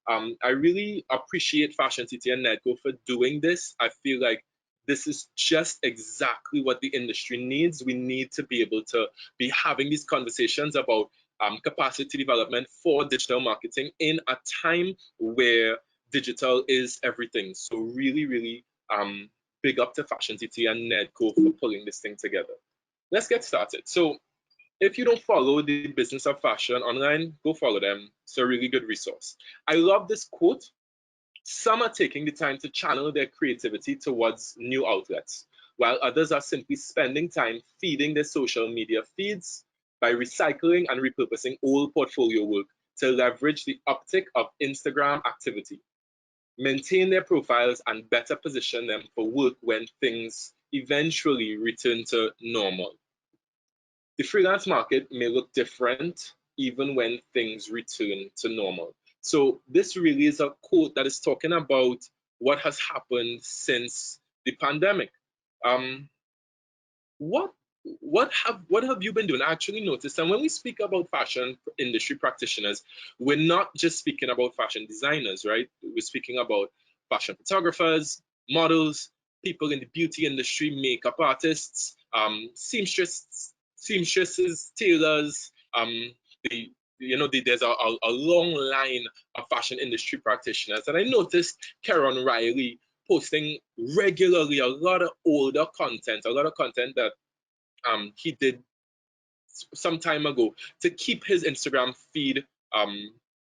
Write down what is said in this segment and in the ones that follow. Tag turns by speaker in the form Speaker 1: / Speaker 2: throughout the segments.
Speaker 1: I really appreciate Fashion City and Nedco for doing this. I feel like this is just exactly what the industry needs. We need to be able to be having these conversations about capacity development for digital marketing in a time where digital is everything. So really, really big up to Fashion City and Nedco for pulling this thing together. Let's get started. So if you don't follow the Business of Fashion online, go follow them. It's a really good resource. I love this quote. Some are taking the time to channel their creativity towards new outlets, while others are simply spending time feeding their social media feeds by recycling and repurposing old portfolio work to leverage the uptick of Instagram activity, maintain their profiles, and better position them for work when things eventually return to normal. The freelance market may look different even when things return to normal. So this really is a quote that is talking about what has happened since the pandemic. Um, what what have you been doing? I actually noticed, and when we speak about fashion industry practitioners, we're not just speaking about fashion designers, right? We're speaking about fashion photographers, models, people in the beauty industry, makeup artists, seamstresses, tailors. The there's a long line of fashion industry practitioners, and I noticed Karen Riley posting regularly a lot of older content, a lot of content that he did some time ago to keep his Instagram feed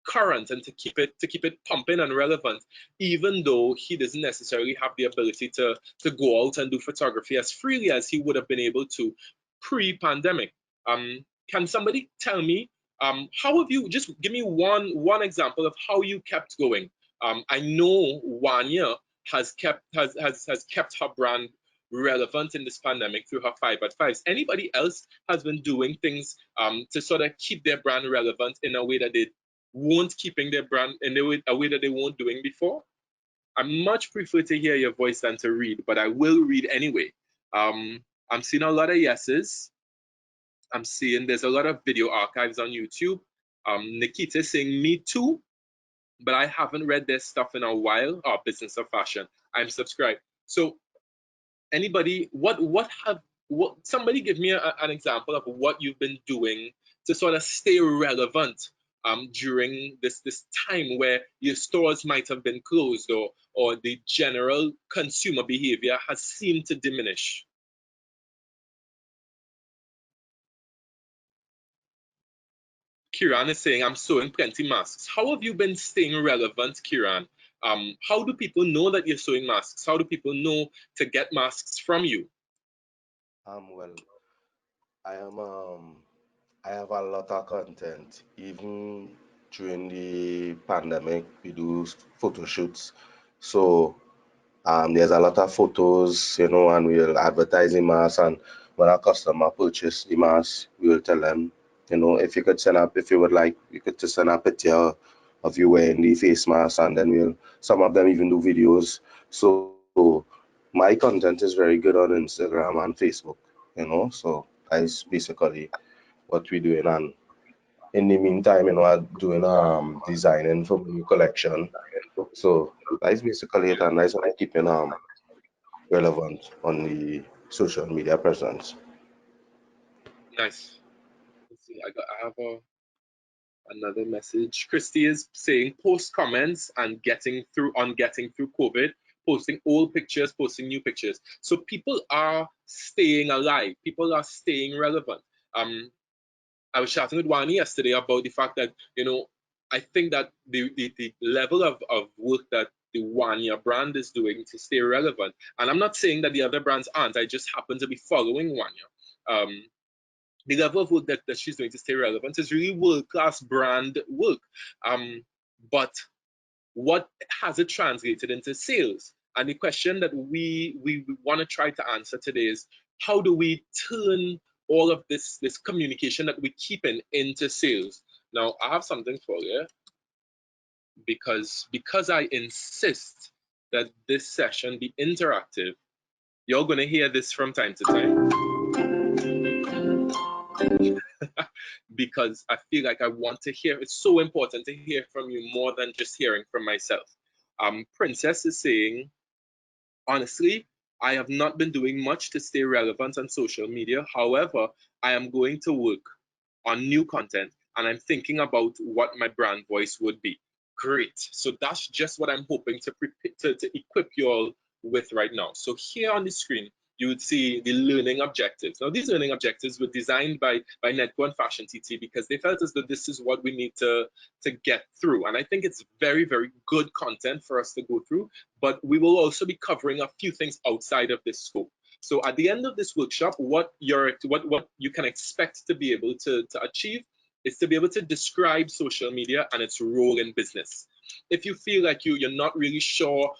Speaker 1: current and to keep it pumping and relevant, even though he doesn't necessarily have the ability to go out and do photography as freely as he would have been able to pre-pandemic. Can somebody tell me how have you, just give me one example of how you kept going? I know Wanya has kept her brand relevant in this pandemic through her 5 at 5s. Anybody else has been doing things to sort of keep their brand relevant in a way that they weren't keeping their brand in a way that they weren't doing before? I much prefer to hear your voice than to read, but I will read anyway. I'm seeing a lot of yeses. I'm seeing there's a lot of video archives on YouTube. Nikita saying me too, but I haven't read their stuff in a while. Oh, Business of Fashion. I'm subscribed. So anybody, somebody give me an example of what you've been doing to sort of stay relevant during this time where your stores might have been closed, or the general consumer behavior has seemed to diminish. Kiran is saying, I'm sewing plenty masks. How have you been staying relevant, Kiran? How do people know that you're sewing masks? How do people know to get masks from you?
Speaker 2: Well, I am I have a lot of content. Even during the pandemic, we do photo shoots. So there's a lot of photos, and we'll advertise the mask. And when a customer purchase the mask, we will tell them, if you could send up, if you would like, you could just send a picture of you wearing the face mask, and then some of them even do videos. So my content is very good on Instagram and Facebook, so that's basically what we're doing. And in the meantime, I'm doing designing for my new collection. So that's basically it, and that's what I keeping relevant on the social media presence.
Speaker 1: Nice. Let's see, I have another message. Christy is saying post comments and getting through COVID, posting old pictures, posting new pictures. So people are staying alive. People are staying relevant. I was chatting with Wani yesterday about the fact that, I think that the level of work that the Wanya brand is doing to stay relevant, and I'm not saying that the other brands aren't, I just happen to be following Wanya. The level of work that she's doing to stay relevant is really world-class brand work. But what has it translated into sales? And the question that we want to try to answer today is, how do we turn all of this communication that we keep into sales? Now, I have something for you, because I insist that this session be interactive. You're going to hear this from time to time. because I feel like I want to hear. It's so important to hear from you more than just hearing from myself. Princess is saying, honestly, I have not been doing much to stay relevant on social media. However, I am going to work on new content and I'm thinking about what my brand voice would be. Great. So that's just what I'm hoping to, to equip you all with right now. So here on the screen, you would see the learning objectives. Now, these learning objectives were designed by Netco and Fashion TT because they felt as though this is what we need to get through. And I think it's very, very good content for us to go through, but we will also be covering a few things outside of this scope. So at the end of this workshop, what you can expect to be able to achieve is to be able to describe social media and its role in business. If you feel like you're not really sure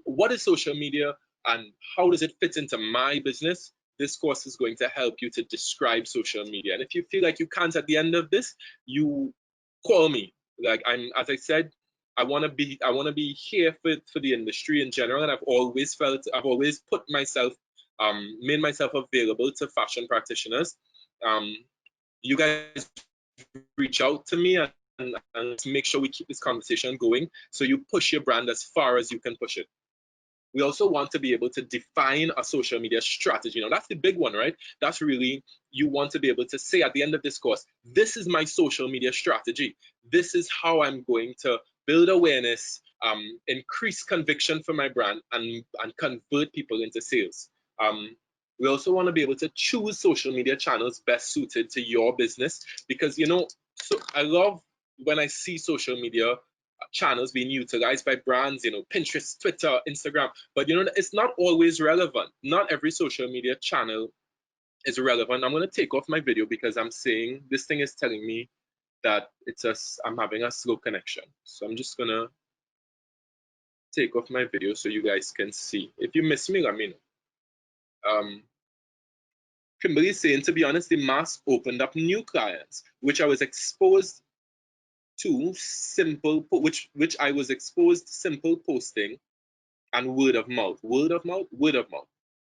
Speaker 1: what is social media and how does it fit into my business, this course is going to help you to describe social media. And if you feel like you can't at the end of this, you call me. Like as I said, I want to be here for the industry in general, and I've always put myself made myself available to fashion practitioners. You guys reach out to me and make sure we keep this conversation going so you push your brand as far as you can push it. We also want to be able to define a social media strategy. Now, that's the big one, right? That's really, you want to be able to say at the end of this course, this is my social media strategy. This is how I'm going to build awareness, increase conviction for my brand, and convert people into sales. We also want to be able to choose social media channels best suited to your business because, so I love when I see social media channels being utilized by brands, Pinterest, Twitter, Instagram, but it's not always relevant. Not every social media channel is relevant. I'm going to take off my video because I'm saying this thing is telling me that I'm having a slow connection. So I'm just going to take off my video so you guys can see. If you miss me, let me know. Kimberly is saying, to be honest, the mask opened up new clients, which I was exposed to simple posting and word of mouth.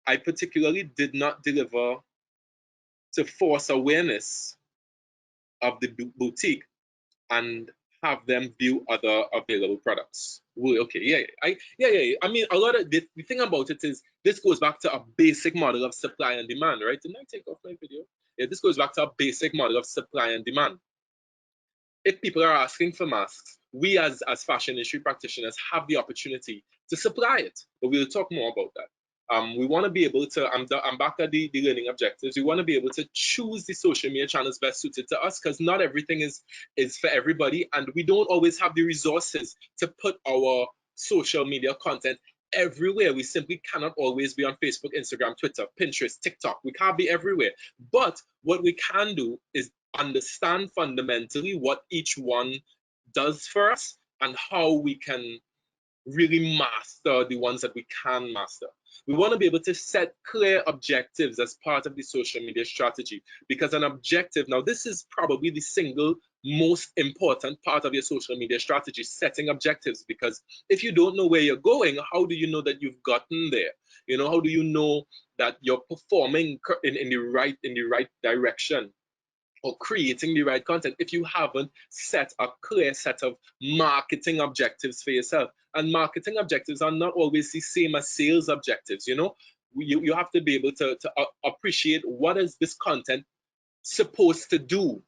Speaker 1: I particularly did not deliver to force awareness of the boutique and have them view other available products. Okay, yeah. I mean, a lot of the thing about it is this goes back to a basic model of supply and demand, right? Didn't I take off my video? Yeah, this goes back to a basic model of supply and demand. If people are asking for masks, we as fashion industry practitioners have the opportunity to supply it. But we'll talk more about that. We want to be able to, I'm back at the learning objectives. We want to be able to choose the social media channels best suited to us because not everything is for everybody. And we don't always have the resources to put our social media content everywhere. We simply cannot always be on Facebook, Instagram, Twitter, Pinterest, TikTok. We can't be everywhere. But what we can do is understand fundamentally what each one does for us and how we can really master the ones that we can master. We want to be able to set clear objectives as part of the social media strategy because an objective, now this is probably the single most important part of your social media strategy, setting objectives, because if you don't know where you're going, how do you know that you've gotten there? How do you know that you're performing in the right direction or creating the right content if you haven't set a clear set of marketing objectives for yourself? And marketing objectives are not always the same as sales objectives. You have to be able to appreciate what is this content supposed to do.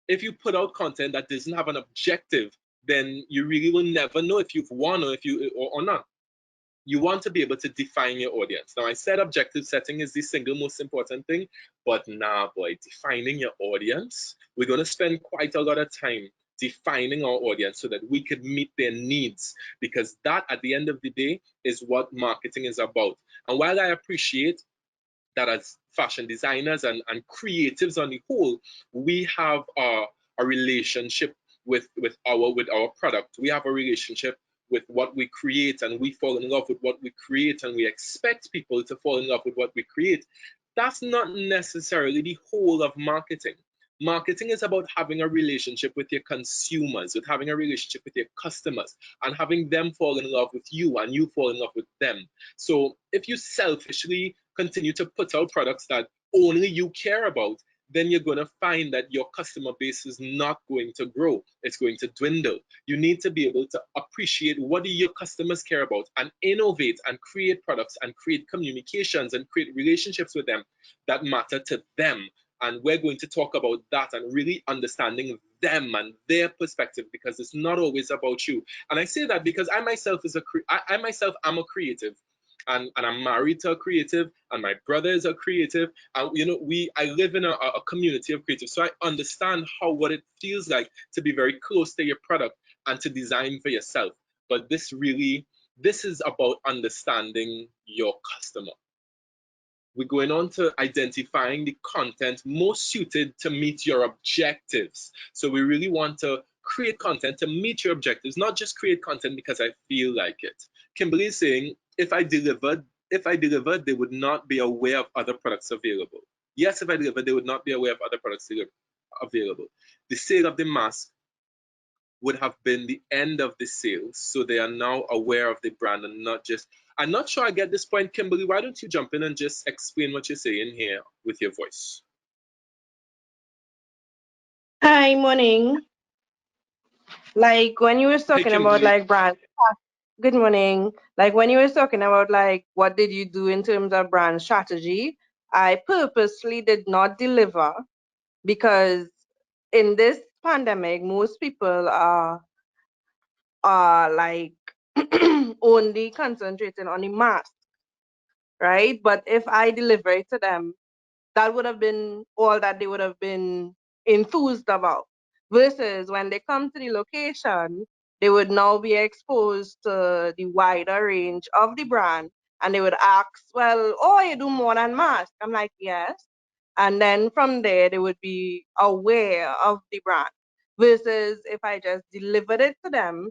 Speaker 1: If you put out content that doesn't have an objective, then you really will never know if you've won or not. You want to be able to define your audience. Now, I said objective setting is the single most important thing, but nah, boy, defining your audience, we're going to spend quite a lot of time defining our audience so that we could meet their needs, because that, at the end of the day, is what marketing is about. And while I appreciate that as fashion designers and creatives on the whole, we have a relationship with our product. We have a relationship with what we create, and we fall in love with what we create, and we expect people to fall in love with what we create. That's not necessarily the whole of marketing. Marketing is about having a relationship with your consumers, with having a relationship with your customers, and having them fall in love with you and you fall in love with them. So if you selfishly continue to put out products that only you care about, then you're going to find that your customer base is not going to grow. It's going to dwindle. You need to be able to appreciate what do your customers care about and innovate and create products and create communications and create relationships with them that matter to them. And we're going to talk about that and really understanding them and their perspective, because it's not always about you. And I say that because I myself am a creative, and I'm married to a creative, and my brother is a creative, and I live in a community of creatives, so I understand what it feels like to be very close to your product and to design for yourself. But this is about understanding your customer. We're going on to identifying the content most suited to meet your objectives. So we really want to create content to meet your objectives, not just create content because I feel like it. Kimberly is saying, if I delivered, they would not be aware of other products available. Yes, if I delivered, they would not be aware of other products available. The sale of the mask would have been the end of the sale, so they are now aware of the brand and not just. I'm not sure I get this point, Kimberly. Why don't you jump in and just explain what you're saying here with your voice?
Speaker 3: Hi, morning. Like when you were talking about
Speaker 1: Kimberly.
Speaker 3: like brand, good morning. Like when you were talking about like what did you do in terms of brand strategy, I purposely did not deliver because in this pandemic, most people are like only concentrating on the mask, right? But if I deliver it to them, that would have been all that they would have been enthused about. Versus when they come to the location, they would now be exposed to the wider range of the brand, and they would ask, well, oh, you do more than mask. I'm like, yes. And then from there, they would be aware of the brand. Versus if I just delivered it to them,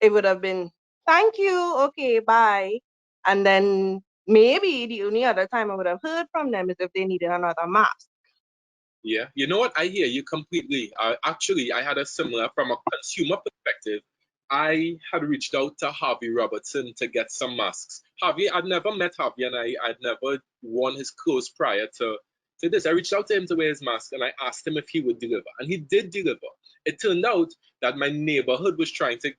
Speaker 3: it would have been, thank you, okay, bye. And then maybe the only other time I would have heard from them is if they needed another mask.
Speaker 1: Yeah, you know what? I hear you completely. Actually, I had a similar, from a consumer perspective. I had reached out to Harvey Robertson to get some masks. Harvey, I'd never met Harvey, and I'd never worn his clothes prior to this. I reached out to him to wear his mask, and I asked him if he would deliver, and he did deliver. It turned out that my neighborhood was trying to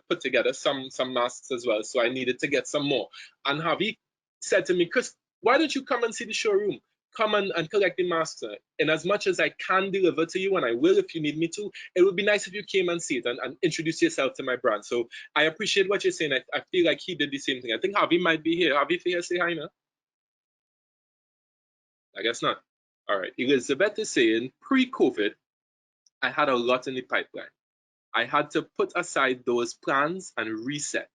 Speaker 1: put together some masks as well, so I needed to get some more. And Harvey said to me, Chris, why don't you come and see the showroom? Come and collect the masks. And as much as I can deliver to you, and I will if you need me to, it would be nice if you came and see it and introduce yourself to my brand. So I appreciate what you're saying. I feel like he did the same thing. I think Harvey might be here. Harvey, if you're here, say hi now. I guess not. All right. Elizabeth is saying, pre-COVID, I had a lot in the pipeline. I had to put aside those plans and reset.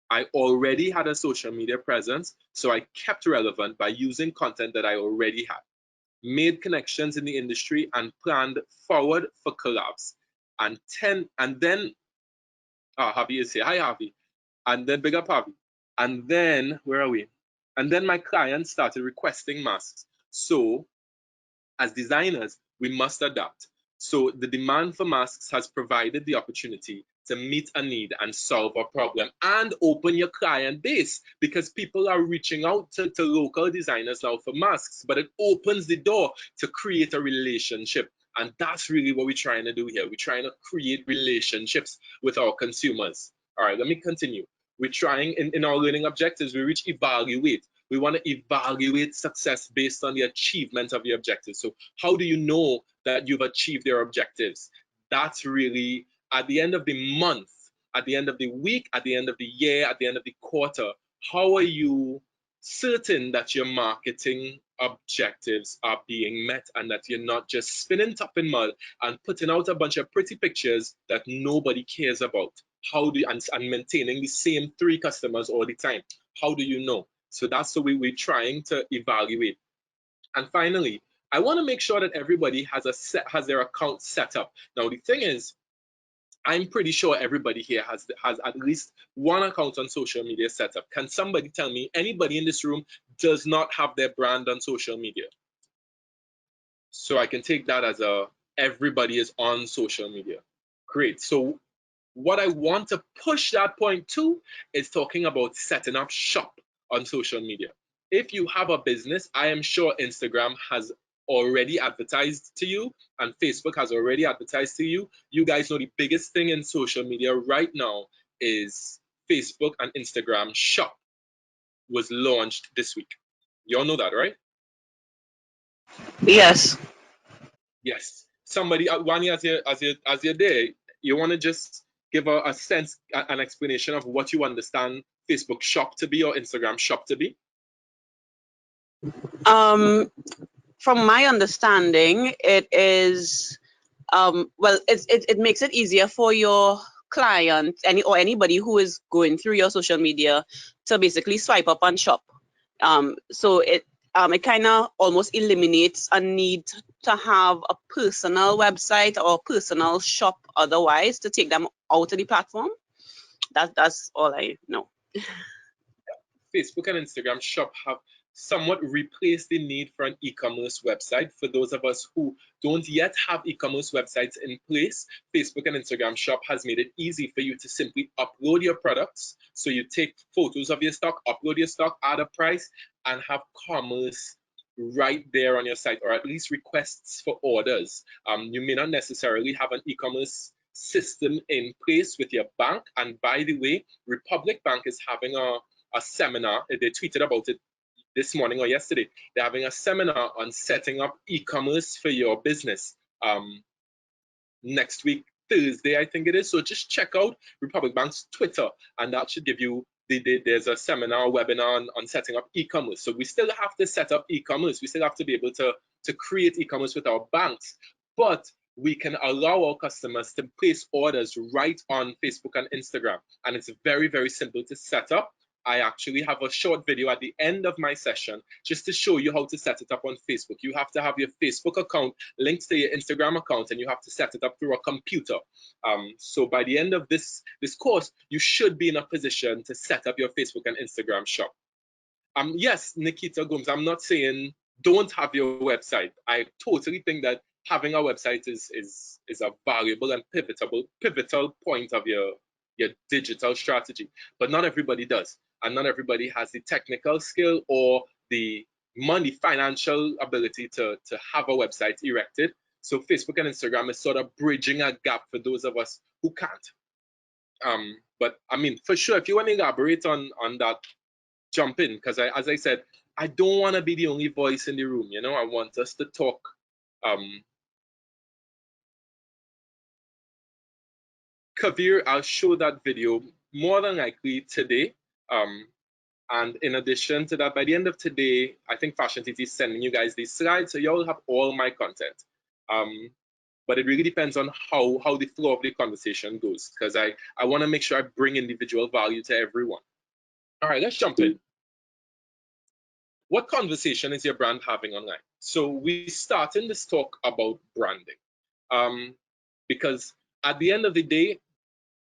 Speaker 1: I already had a social media presence, so I kept relevant by using content that I already had, made connections in the industry, and planned forward for collabs. And then Harvey is here. Hi, Harvey. And then big up Harvey. And then where are we? And then my clients started requesting masks. So as designers, we must adapt. So the demand for masks has provided the opportunity to meet a need and solve a problem and open your client base, because people are reaching out to local designers now for masks, but it opens the door to create a relationship. And that's really what we're trying to do here. We're trying to create relationships with our consumers. All right, let me continue. We're trying in our learning objectives, we reach evaluate. We want to evaluate success based on the achievement of your objectives. So how do you know that you've achieved your objectives? That's really at the end of the month, at the end of the week, at the end of the year, at the end of the quarter. How are you certain that your marketing objectives are being met and that you're not just spinning top in mud and putting out a bunch of pretty pictures that nobody cares about? How do you, and maintaining the same 3 customers all the time? How do you know? So that's what we're trying to evaluate. And finally, I want to make sure that everybody has their account set up. Now, the thing is, I'm pretty sure everybody here has at least one account on social media set up. Can somebody tell me anybody in this room does not have their brand on social media? So I can take that as everybody is on social media. Great. So what I want to push that point to is talking about setting up shop on social media. If you have a business, I am sure Instagram has already advertised to you and Facebook has already advertised to you, you guys know the biggest thing in social media right now is Facebook and Instagram Shop was launched this week. You all know that, right?
Speaker 4: Yes.
Speaker 1: Yes. Somebody, Wani, as you're there, you want to just give a sense, an explanation of what you understand Facebook Shop to be or Instagram Shop to be?
Speaker 4: From my understanding, it is well, it makes it easier for your client or anybody who is going through your social media to basically swipe up and shop. So it kind of almost eliminates a need to have a personal website or personal shop otherwise to take them out of the platform. That's all I know.
Speaker 1: Facebook and Instagram Shop have somewhat replaced the need for an e-commerce website. For those of us who don't yet have e-commerce websites in place, Facebook and Instagram Shop has made it easy for you to simply upload your products. So you take photos of your stock, upload your stock, add a price, and have commerce right there on your site, or at least requests for orders. You may not necessarily have an e-commerce system in place with your bank. And by the way, Republic Bank is having a seminar. They tweeted about it this morning or yesterday. They're having a seminar on setting up e-commerce for your business next week, Thursday, I think it is. So just check out Republic Bank's Twitter, and that should give you there's a seminar, webinar on setting up e-commerce. So we still have to set up e-commerce. We still have to be able to create e-commerce with our banks, but we can allow our customers to place orders right on Facebook and Instagram. And it's very, very simple to set up. I actually have a short video at the end of my session just to show you how to set it up on Facebook. You have to have your Facebook account linked to your Instagram account, and you have to set it up through a computer. So by the end of this course, you should be in a position to set up your Facebook and Instagram shop. Yes, Nikita Gomes, I'm not saying don't have your website. I totally think that having a website is a valuable and pivotal point of your digital strategy, but not everybody does, and not everybody has the technical skill or the financial ability to have a website erected. So Facebook and Instagram is sort of bridging a gap for those of us who can't. But I mean, for sure, if you want to elaborate on that, jump in, because as I said, I don't want to be the only voice in the room. You know, I want us to talk. Kavir, I'll show that video more than likely today. And in addition to that, by the end of today, I think Fashion TT is sending you guys these slides, so y'all have all my content. But it really depends on how the flow of the conversation goes, because I want to make sure I bring individual value to everyone. All right, let's jump in. What conversation is your brand having online? So we start in this talk about branding, because at the end of the day,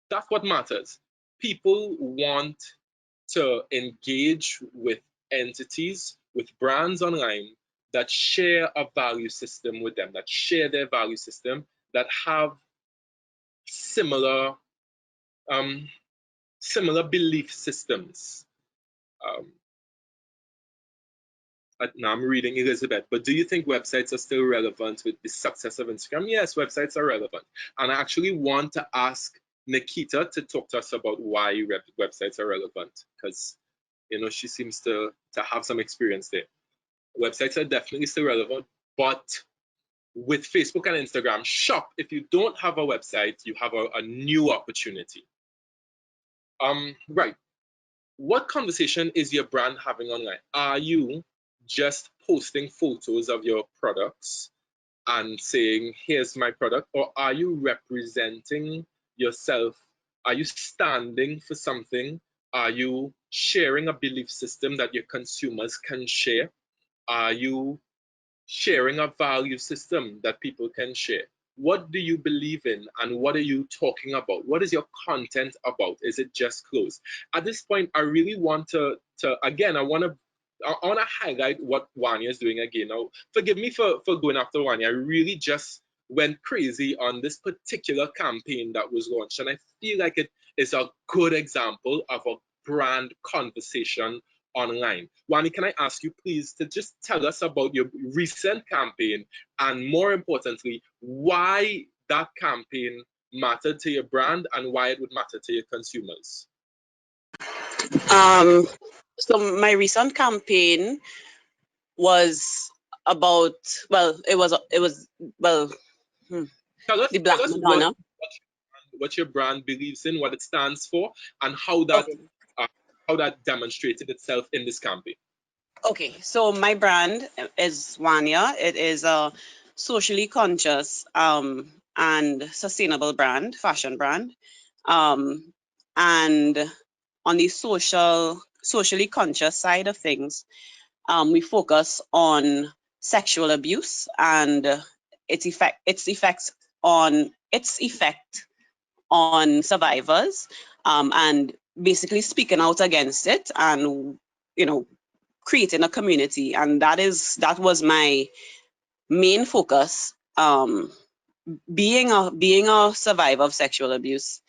Speaker 1: that's what matters. People want to engage with entities, with brands online that share a value system with them, that share their value system, that have similar belief systems. Now I'm reading Elizabeth, but do you think websites are still relevant with the success of Instagram? Yes, websites are relevant. And I actually want to ask Nikita to talk to us about why websites are relevant, because you know she seems to have some experience there. Websites are definitely still relevant, but with Facebook and Instagram Shop, if you don't have a website, you have a new opportunity. Right. What conversation is your brand having online? Are you just posting photos of your products and saying, here's my product? Or are you representing yourself? Are you standing for something? Are you sharing a belief system that your consumers can share? Are you sharing a value system that people can share? What do you believe in, and what are you talking about? What is your content about? Is it just clothes? At this point, I really want to again, I want to highlight what Wanya is doing again. Now, forgive me for going after Wanya. I really just went crazy on this particular campaign that was launched, and I feel like it is a good example of a brand conversation online. Wani, can I ask you please to just tell us about your recent campaign, and more importantly, why that campaign mattered to your brand and why it would matter to your consumers?
Speaker 4: So my recent campaign was about, well, it was well, the Black
Speaker 1: Tell us
Speaker 4: Madonna.
Speaker 1: what your brand believes in, what it stands for, and how that demonstrated itself in this campaign.
Speaker 4: Okay, so my brand is Wanya. It is a socially conscious and sustainable brand, fashion brand. And on the socially conscious side of things, we focus on sexual abuse and its effect on survivors, and basically speaking out against it, and creating a community. And that was my main focus, being a survivor of sexual abuse.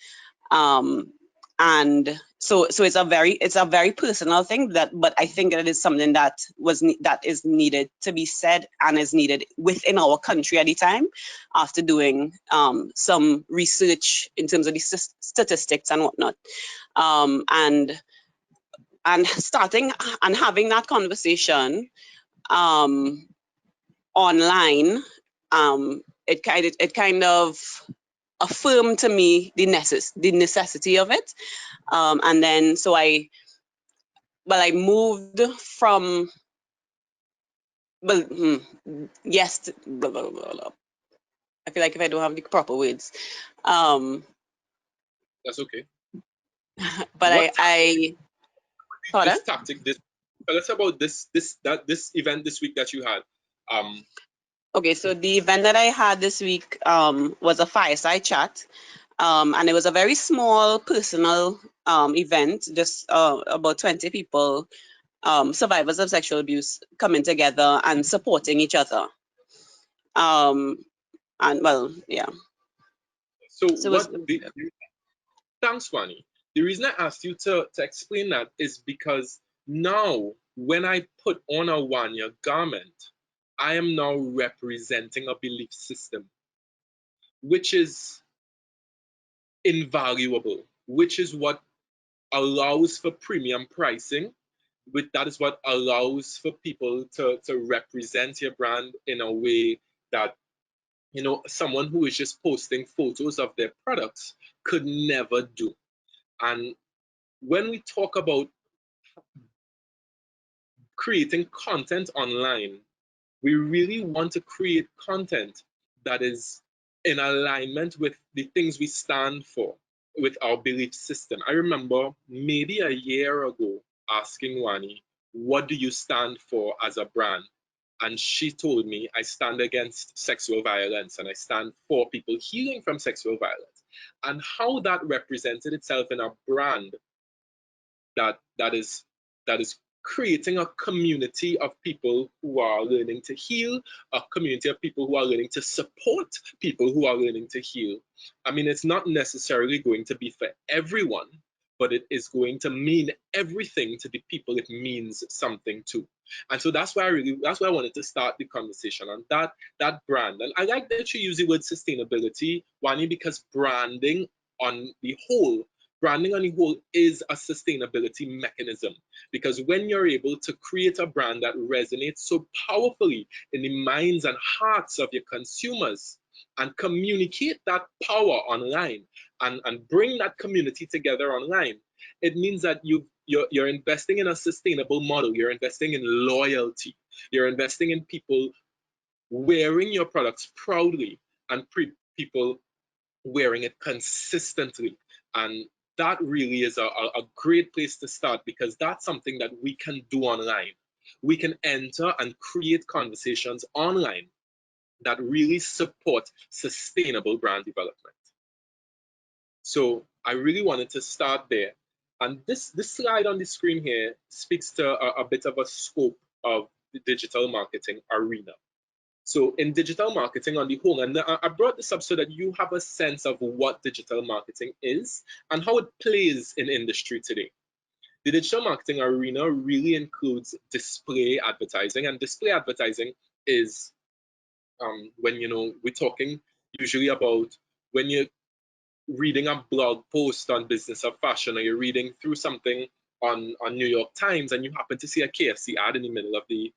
Speaker 4: And so it's a very personal thing, but I think that it is something that is needed to be said, and is needed within our country at the time, after doing some research in terms of the statistics and whatnot, and starting and having that conversation online. It kind of affirmed to me the necessity of it. And then so I moved from, yes, blah, blah, blah, blah. I feel like if I don't have the proper words,
Speaker 1: that's okay.
Speaker 4: But I thought
Speaker 1: this tactic. Tell us about this event this week that you had.
Speaker 4: Okay, so the event that I had this week was a fireside chat, and it was a very small, personal event, just about 20 people, survivors of sexual abuse, coming together and supporting each other. And well, yeah.
Speaker 1: So thanks, Wani. The reason I asked you to explain that is because now, when I put on a Wanya garment, I am now representing a belief system, which is invaluable, which is what allows for premium pricing. That is what allows for people to represent your brand in a way that, someone who is just posting photos of their products could never do. And when we talk about creating content online, we really want to create content that is in alignment with the things we stand for, with our belief system. I remember maybe a year ago asking Wani, what do you stand for as a brand? And she told me, I stand against sexual violence and I stand for people healing from sexual violence. And how that represented itself in a brand that is creating a community of people who are learning to heal, a community of people who are learning to support people who are learning to heal. I mean, it's not necessarily going to be for everyone, but it is going to mean everything to the people it means something to. And so that's why I wanted to start the conversation on that brand. And I like that you use the word sustainability, Wani, because branding on the whole is a sustainability mechanism, because when you're able to create a brand that resonates so powerfully in the minds and hearts of your consumers and communicate that power online and bring that community together online, it means that you're investing in a sustainable model. You're investing in loyalty. You're investing in people wearing your products proudly and people wearing it consistently. And that really is a great place to start, because that's something that we can do online. We can enter and create conversations online that really support sustainable brand development. So I really wanted to start there. And this slide on the screen here speaks to a bit of a scope of the digital marketing arena. So in digital marketing on the whole, and I brought this up so that you have a sense of what digital marketing is and how it plays in industry today. the digital marketing arena really includes display advertising, and display advertising is when we're talking usually about when you're reading a blog post on business or fashion, or you're reading through something on New York Times and you happen to see a KFC ad in the middle of the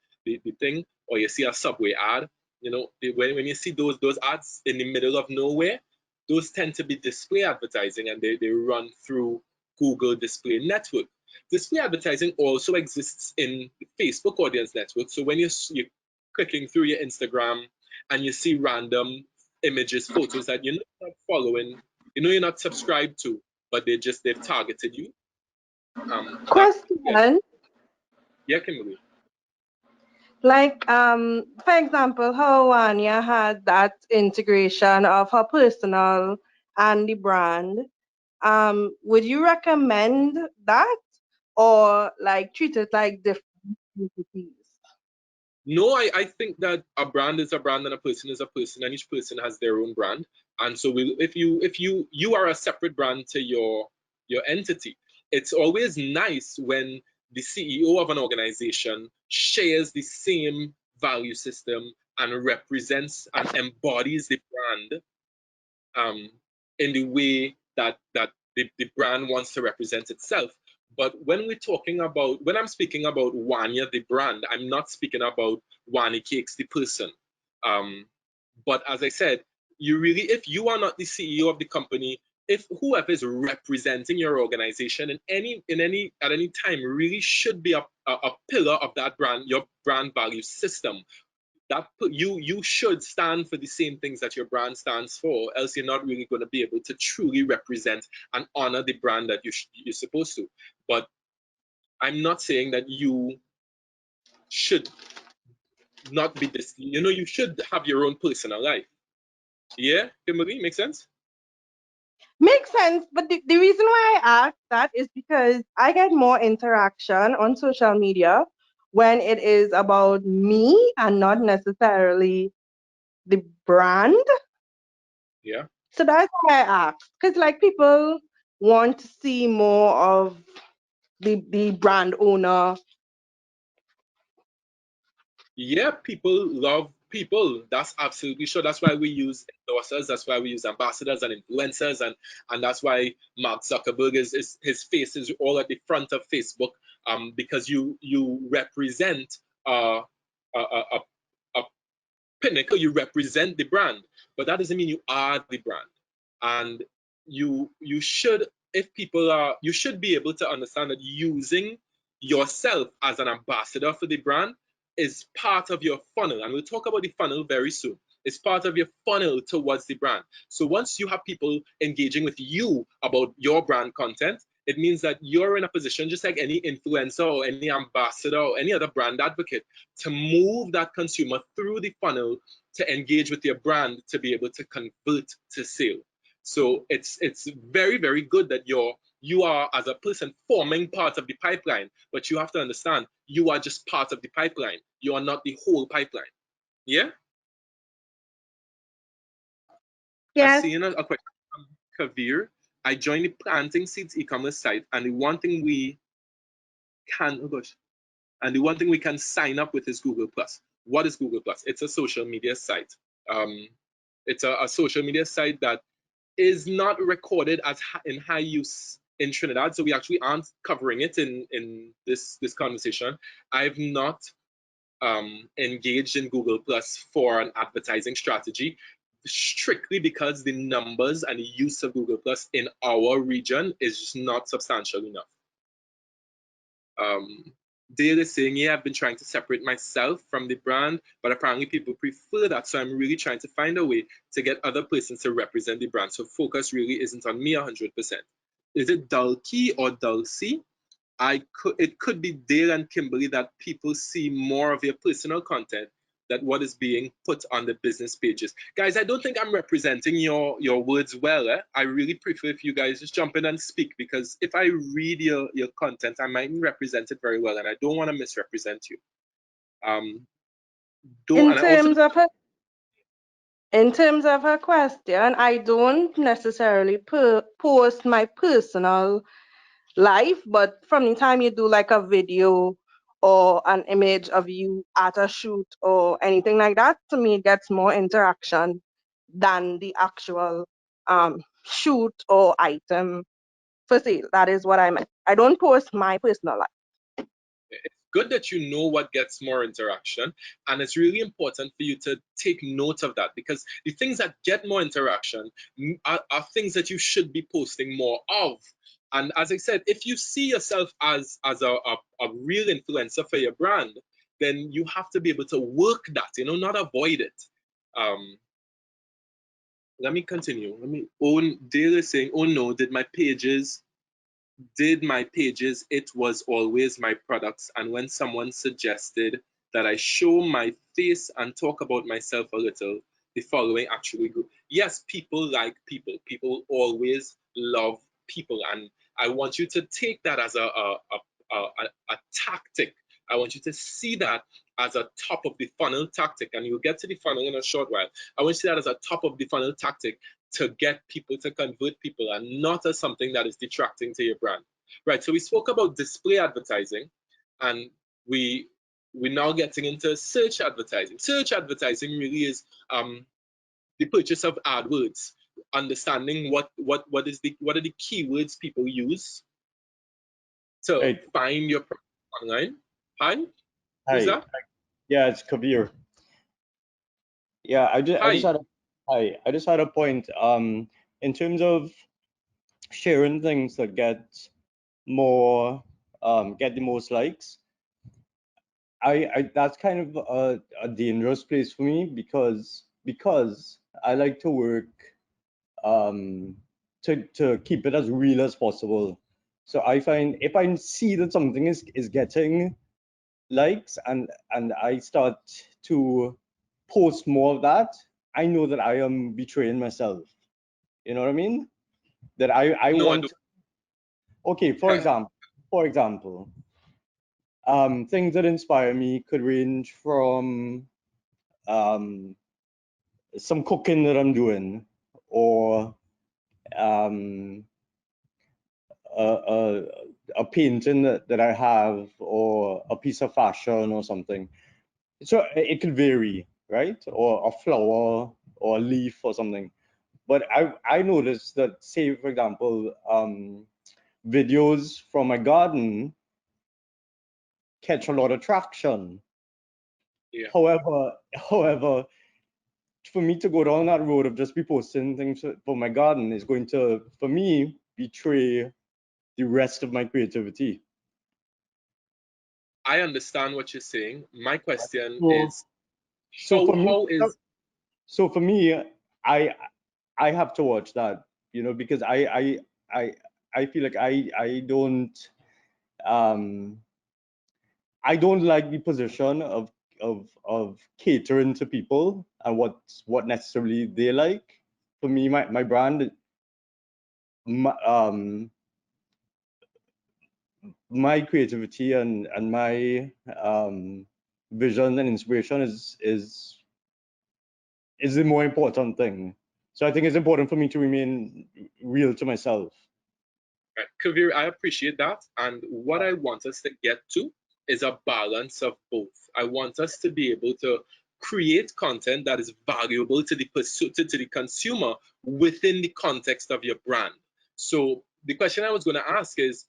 Speaker 1: thing, or you see a Subway ad, when you see those ads in the middle of nowhere, those tend to be display advertising, and they run through Google Display Network. Display advertising also exists in the Facebook Audience Network. So when you're clicking through your Instagram and you see random images, photos that you're not following, you're not subscribed to, but they've targeted you.
Speaker 3: Question.
Speaker 1: Yeah, Kimberly.
Speaker 3: Like, for example, how Wanya had that integration of her personal and the brand. Would you recommend that, or like treat it like different entities?
Speaker 1: No, I think that a brand is a brand and a person is a person, and each person has their own brand. And so if you are a separate brand to your entity, it's always nice when the CEO of an organization shares the same value system and represents and embodies the brand in the way that the brand wants to represent itself. But when I'm speaking about Wanya, the brand, I'm not speaking about Wani Cakes, the person. But as I said, if you are not the CEO of the company, if whoever is representing your organization at any time really should be a pillar of that brand, your brand value system. That you should stand for the same things that your brand stands for, else you're not really going to be able to truly represent and honor the brand that you're supposed to. But I'm not saying that you should not be this. You should have your own personal life. Yeah, Kimberly, make sense?
Speaker 3: Makes sense, but the reason why I ask that is because I get more interaction on social media when it is about me and not necessarily the brand.
Speaker 1: Yeah.
Speaker 3: So that's why I asked. Because like people want to see more of the brand owner.
Speaker 1: Yeah, people love people. That's absolutely sure. That's why we use endorsers. That's why we use ambassadors and influencers, and that's why Mark Zuckerberg is his face is all at the front of Facebook. Because you represent a pinnacle. You represent the brand, but that doesn't mean you are the brand. And you should, if people are, you should be able to understand that using yourself as an ambassador for the brand is part of your funnel, and we'll talk about the funnel very soon. It's part of your funnel towards the brand. So once you have people engaging with you about your brand content, it means that you're in a position, just like any influencer or any ambassador or any other brand advocate, to move that consumer through the funnel to engage with your brand to be able to convert to sale. So it's very, very good that you are, as a person, forming part of the pipeline, but you have to understand you are just part of the pipeline. You are not the whole pipeline. Yeah?
Speaker 3: Yes.
Speaker 1: I see a question from Kavir. I joined the Planting Seeds e-commerce site, and the one thing we can, sign up with is Google Plus. What is Google Plus? It's a social media site. It's a social media site that is not recorded as in high use in Trinidad, so we actually aren't covering it in this conversation. I've not engaged in Google Plus for an advertising strategy, strictly because the numbers and the use of Google Plus in our region is just not substantial enough. Dale is saying, yeah, I've been trying to separate myself from the brand, but apparently people prefer that. So I'm really trying to find a way to get other persons to represent the brand. So focus really isn't on me 100%. Is it Dulcie or Dulcie? It could be Dale and Kimberly that people see more of your personal content than what is being put on the business pages. Guys, I don't think I'm representing your words well. I really prefer if you guys just jump in and speak, because if I read your content, I mightn't represent it very well, and I don't want to misrepresent you.
Speaker 3: In terms of her question, I don't necessarily post my personal life, but from the time you do like a video or an image of you at a shoot or anything like that, to me it gets more interaction than the actual shoot or item for sale. That is what I meant. I don't post my personal life.
Speaker 1: It's good that you know what gets more interaction, and it's really important for you to take note of that, because the things that get more interaction are things that you should be posting more of. And as I said, if you see yourself as a real influencer for your brand, then you have to be able to work that, not avoid it. Let me continue. Dale is saying, oh no, did my pages, it was always my products. And when someone suggested that I show my face and talk about myself a little, the following actually grew. Yes, people like people. People always love people. And I want you to take that as a tactic. I want you to see that as a top of the funnel tactic. And you'll get to the funnel in a short while. I want you to see that as a top of the funnel tactic to get people, to convert people, and not as something that is detracting to your brand. Right, so we spoke about display advertising, and we're now getting into search advertising. Search advertising really is the purchase of AdWords, understanding what are the keywords people use to find your product online. Hi, who's that?
Speaker 5: Yeah, it's Kabir. Yeah, I just had a point. In terms of sharing things that get more, get the most likes, that's kind of a dangerous place for me, because I like to work to keep it as real as possible. So I find if I see that something is getting likes, and I start to post more of that, I know that I am betraying myself. You know what I mean? That I
Speaker 1: No,
Speaker 5: want. Okay, for example, things that inspire me could range from some cooking that I'm doing, or a painting that I have, or a piece of fashion or something. So it could vary, right? Or a flower or a leaf or something. But I noticed that, say for example, videos from my garden catch a lot of traction.
Speaker 1: Yeah.
Speaker 5: However, for me to go down that road of just be posting things for my garden is going to, for me, betray the rest of my creativity.
Speaker 1: I understand what you're saying. My question is,
Speaker 5: so for me, I have to watch that, because I feel like I don't like the position of catering to people and what necessarily they like. For me, my brand, my creativity and my vision and inspiration is the more important thing. So I think it's important for me to remain real to myself.
Speaker 1: Right. Kavir, I appreciate that. And what I want us to get to is a balance of both. I want us to be able to create content that is valuable to the consumer within the context of your brand. So the question I was going to ask is,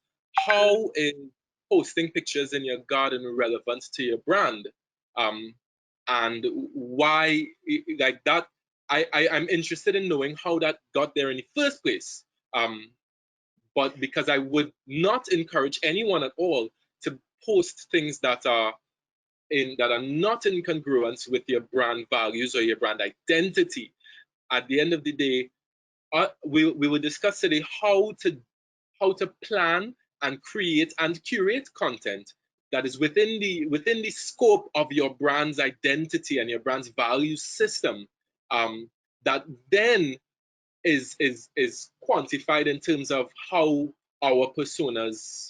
Speaker 1: how is posting pictures in your garden relevant to your brand? And why, like that, I'm interested in knowing how that got there in the first place. But because I would not encourage anyone at all to post things that are not in congruence with your brand values or your brand identity. At the end of the day, we will discuss today how to plan and create and curate content that is within the scope of your brand's identity and your brand's value system, that then is quantified in terms of how our personas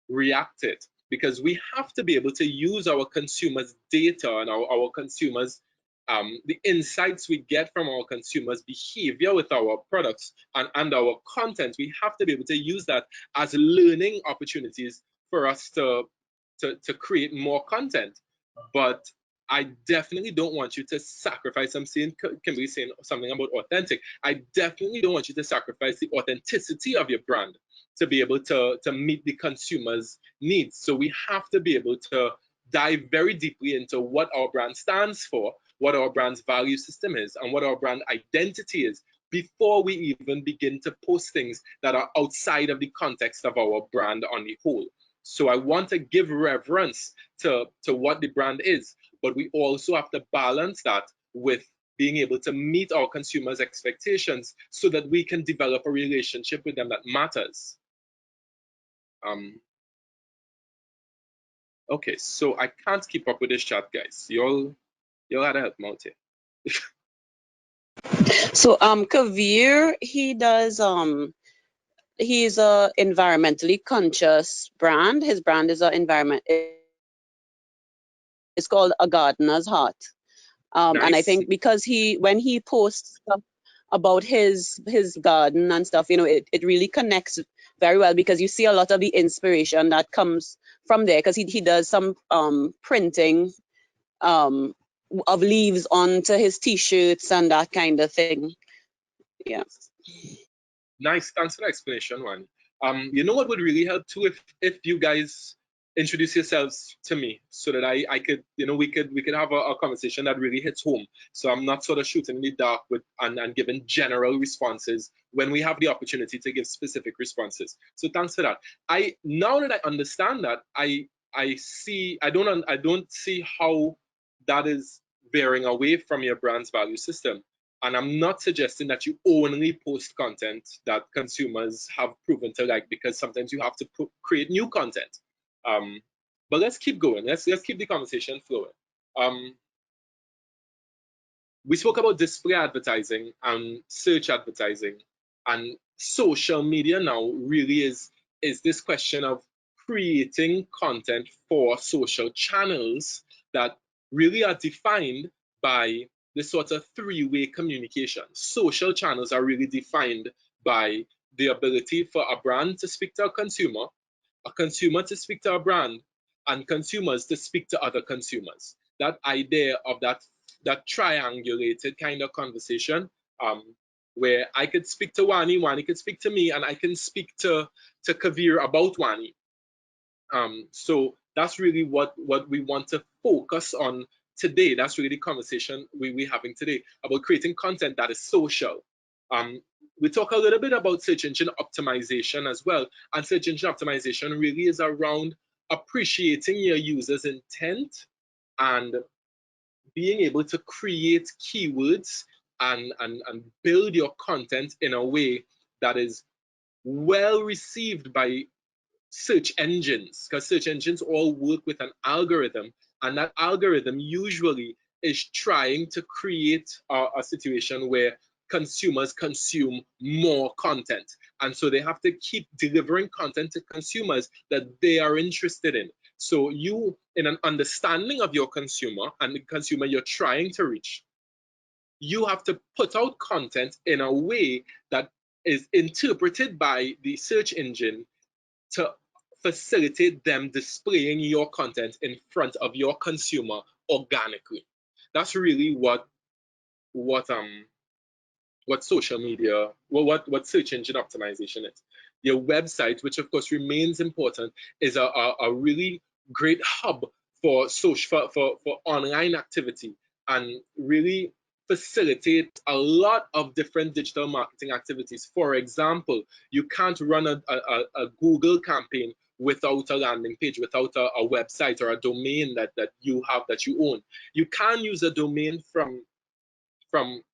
Speaker 1: reacted, because we have to be able to use our consumers' data and our consumers' the insights we get from our consumers' behavior with our products and our content, we have to be able to use that as learning opportunities for us to create more content. But I definitely don't want you to sacrifice. I'm saying, Kimberly saying something about authentic. I definitely don't want you to sacrifice the authenticity of your brand to be able to meet the consumer's needs. So we have to be able to dive very deeply into what our brand stands for, what our brand's value system is, and what our brand identity is before we even begin to post things that are outside of the context of our brand on the whole. So I want to give reverence to what the brand is, but we also have to balance that with being able to meet our consumers' expectations so that we can develop a relationship with them that matters. Okay, so I can't keep up with this chat, guys. You'll have to help me out here.
Speaker 4: So Kavir, he does he's a environmentally conscious brand. His brand is a environment. It's called A Gardener's Heart.
Speaker 1: Nice.
Speaker 4: And I think because when he posts stuff about his garden and stuff, you know, it really connects very well because you see a lot of the inspiration that comes from there because he does some printing of leaves onto his t-shirts and that kind of thing. Yeah.
Speaker 1: Nice, thanks for the explanation, Wani. You know what would really help too if you guys introduce yourselves to me so that I could, you know, we could have a conversation that really hits home. So I'm not sort of shooting in the dark with and giving general responses when we have the opportunity to give specific responses. So thanks for that. Now that I understand that, I don't see how that is veering away from your brand's value system. And I'm not suggesting that you only post content that consumers have proven to like, because sometimes you have to create new content. But let's keep going. Let's keep the conversation flowing. We spoke about display advertising and search advertising, and social media now really is this question of creating content for social channels that really are defined by the sort of three-way communication. Social channels are really defined by the ability for a brand to speak to a consumer to speak to a brand, and consumers to speak to other consumers. That idea of that triangulated kind of conversation, where I could speak to Wani, Wani could speak to me, and I can speak to Kavir about Wani. So that's really what we want to focus on today. That's really the conversation we're having today about creating content that is social. We talk a little bit about search engine optimization as well, and search engine optimization really is around appreciating your user's intent and being able to create keywords and build your content in a way that is well received by search engines, because search engines all work with an algorithm, and that algorithm usually is trying to create a situation where consumers consume more content, and so they have to keep delivering content to consumers that they are interested in. So you, in an understanding of your consumer and the consumer you're trying to reach, you have to put out content in a way that is interpreted by the search engine to facilitate them displaying your content in front of your consumer organically. That's really what social media, what search engine optimization is. Your website, which of course remains important, is a really great hub for social for online activity, and really facilitate a lot of different digital marketing activities. For example, you can't run a Google campaign without a landing page, without a website or a domain that you own. You can use a domain from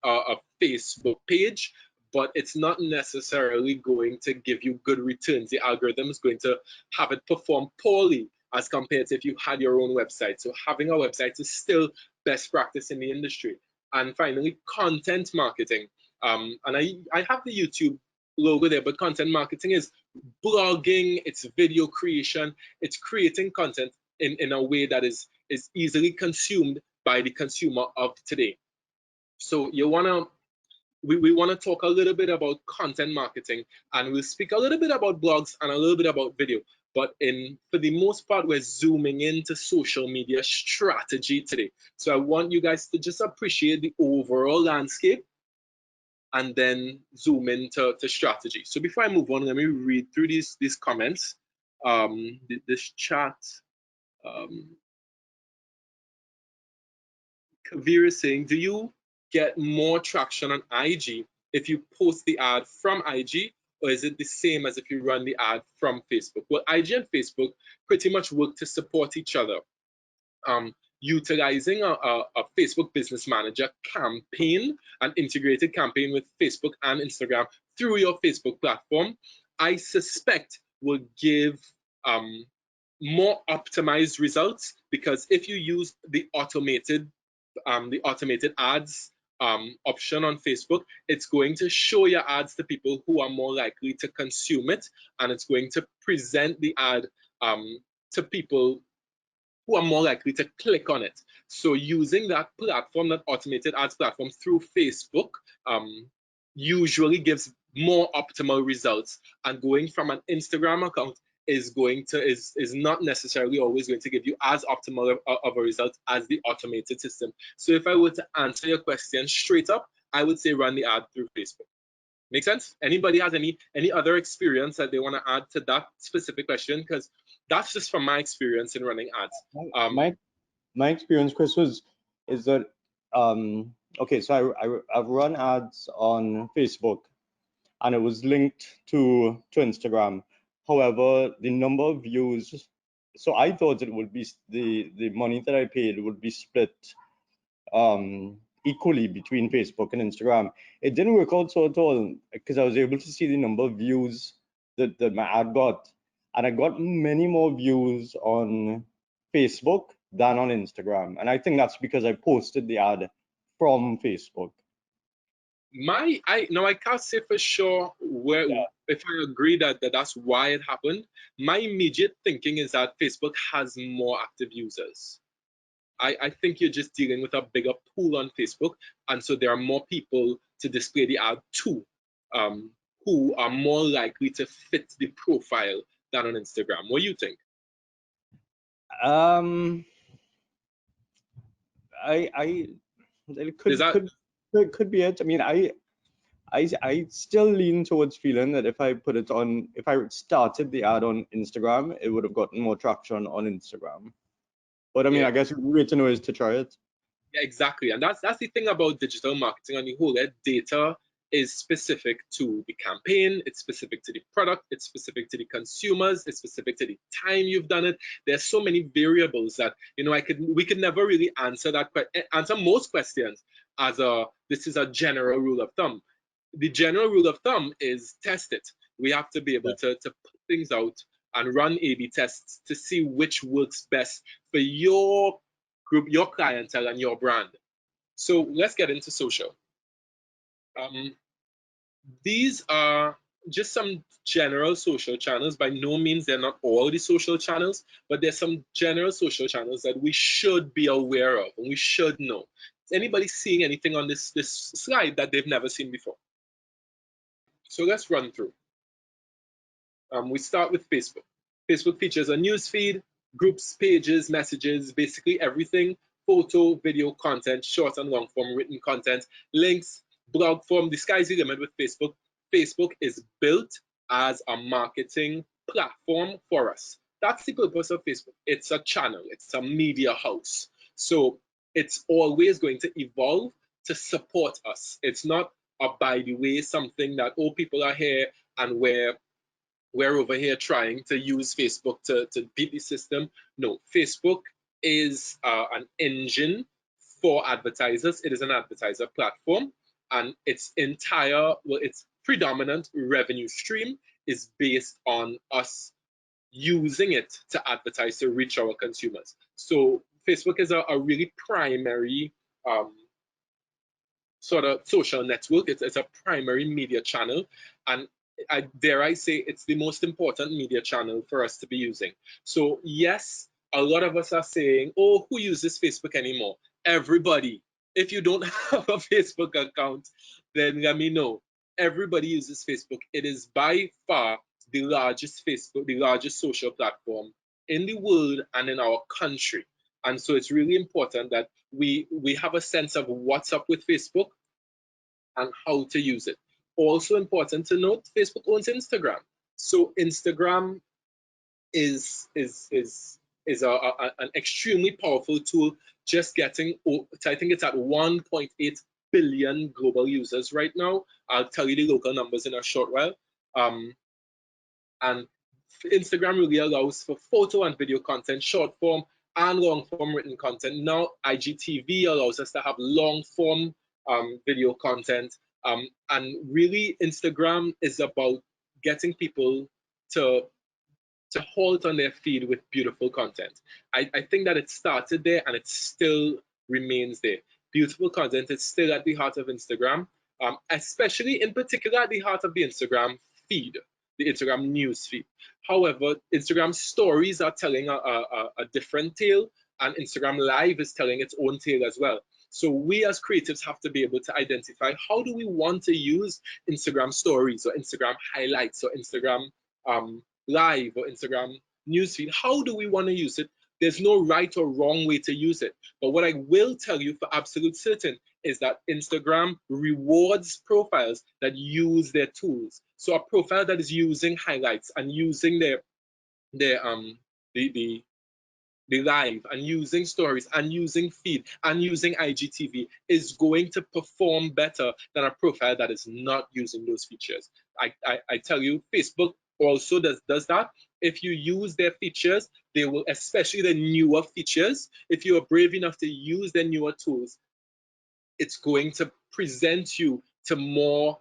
Speaker 1: a Facebook page, but it's not necessarily going to give you good returns. The algorithm is going to have it perform poorly as compared to if you had your own website. So having a website is still best practice in the industry. And finally, content marketing. And I have the YouTube logo there, but content marketing is blogging, it's video creation, it's creating content in a way that is easily consumed by the consumer of today. So we want to talk a little bit about content marketing, and we'll speak a little bit about blogs and a little bit about video. But for the most part, we're zooming into social media strategy today. So I want you guys to just appreciate the overall landscape and then zoom into strategy. So before I move on, let me read through these comments. This chat. Kavir is saying, do you get more traction on IG if you post the ad from IG, or is it the same as if you run the ad from Facebook? Well, IG and Facebook pretty much work to support each other. Utilizing a Facebook Business Manager campaign, an integrated campaign with Facebook and Instagram through your Facebook platform, I suspect will give more optimized results, because if you use the automated ads option on Facebook, it's going to show your ads to people who are more likely to consume it, and it's going to present the ad to people who are more likely to click on it. So using that platform, that automated ads platform through Facebook, usually gives more optimal results, and going from an Instagram account is not necessarily always going to give you as optimal of a result as the automated system. So if I were to answer your question straight up, I would say run the ad through Facebook. Make sense? Anybody has any other experience that they want to add to that specific question? Because that's just from my experience in running ads.
Speaker 5: My experience, Chris, is that okay, so I've run ads on Facebook, and it was linked to Instagram. However, the number of views, so I thought it would be the money that I paid would be split equally between Facebook and Instagram. It didn't work out so at all, because I was able to see the number of views that my ad got, and I got many more views on Facebook than on Instagram, and I think that's because I posted the ad from Facebook.
Speaker 1: I can't say for sure if I agree that that's why it happened. My immediate thinking is that Facebook has more active users. I think you're just dealing with a bigger pool on Facebook, and so there are more people to display the ad to, who are more likely to fit the profile than on Instagram. What do you think?
Speaker 5: It could be it. I mean, I still lean towards feeling that if I started the ad on Instagram, it would have gotten more traction on Instagram. But I mean, I guess the way to know is to try it.
Speaker 1: Yeah, exactly. And that's the thing about digital marketing on the whole. Data is specific to the campaign, it's specific to the product, it's specific to the consumers, it's specific to the time you've done it. There's so many variables that, we could never really answer most questions as this is a general rule of thumb. The general rule of thumb is test it. We have to be able to put things out and run A/B tests to see which works best for your group, your clientele, and your brand. So let's get into social. These are just some general social channels. By no means they're not all the social channels, but there's some general social channels that we should be aware of and we should know. Is anybody seeing anything on this slide that they've never seen before? So let's run through. We start with Facebook. Facebook features a news feed, groups, pages, messages, basically everything: photo, video content, short and long form written content, links, blog form. The sky's the limit with Facebook. Facebook is built as a marketing platform for us. That's the purpose of Facebook. It's a channel, it's a media house. So it's always going to evolve to support us. It's not a by the way something that, oh, people are here and we're over here trying to use Facebook to beat the system. No, Facebook is an engine for advertisers. It is an advertiser platform, and its predominant revenue stream is based on us using it to advertise to reach our consumers. So Facebook is a really primary sort of social network. It's a primary media channel, and dare I say it's the most important media channel for us to be using. So yes, a lot of us are saying, oh, who uses Facebook anymore? Everybody If you don't have a Facebook account, then let me know. Everybody uses Facebook. It is by far the largest social platform in the world and in our country. And so it's really important that we have a sense of what's up with Facebook and how to use it. Also important to note, Facebook owns Instagram. So Instagram is an extremely powerful tool. Just getting, I think it's at 1.8 billion global users right now. I'll tell you the local numbers in a short while. And Instagram really allows for photo and video content, short form and long form written content. Now IGTV allows us to have long form video content. And really Instagram is about getting people to halt on their feed with beautiful content. I think that it started there and it still remains there. Beautiful content is still at the heart of Instagram, especially in particular at the heart of the Instagram feed, the Instagram news feed. However, Instagram stories are telling a different tale, and Instagram Live is telling its own tale as well. So we as creatives have to be able to identify, how do we want to use Instagram stories or Instagram highlights or Instagram Live or Instagram newsfeed? How do we want to use it? There's no right or wrong way to use it. But what I will tell you for absolute certain is that Instagram rewards profiles that use their tools. So a profile that is using highlights and using the live and using stories and using feed and using IGTV is going to perform better than a profile that is not using those features. I tell you, Facebook also does that. If you use their features, they will, especially the newer features, if you are brave enough to use their newer tools, it's going to present you to more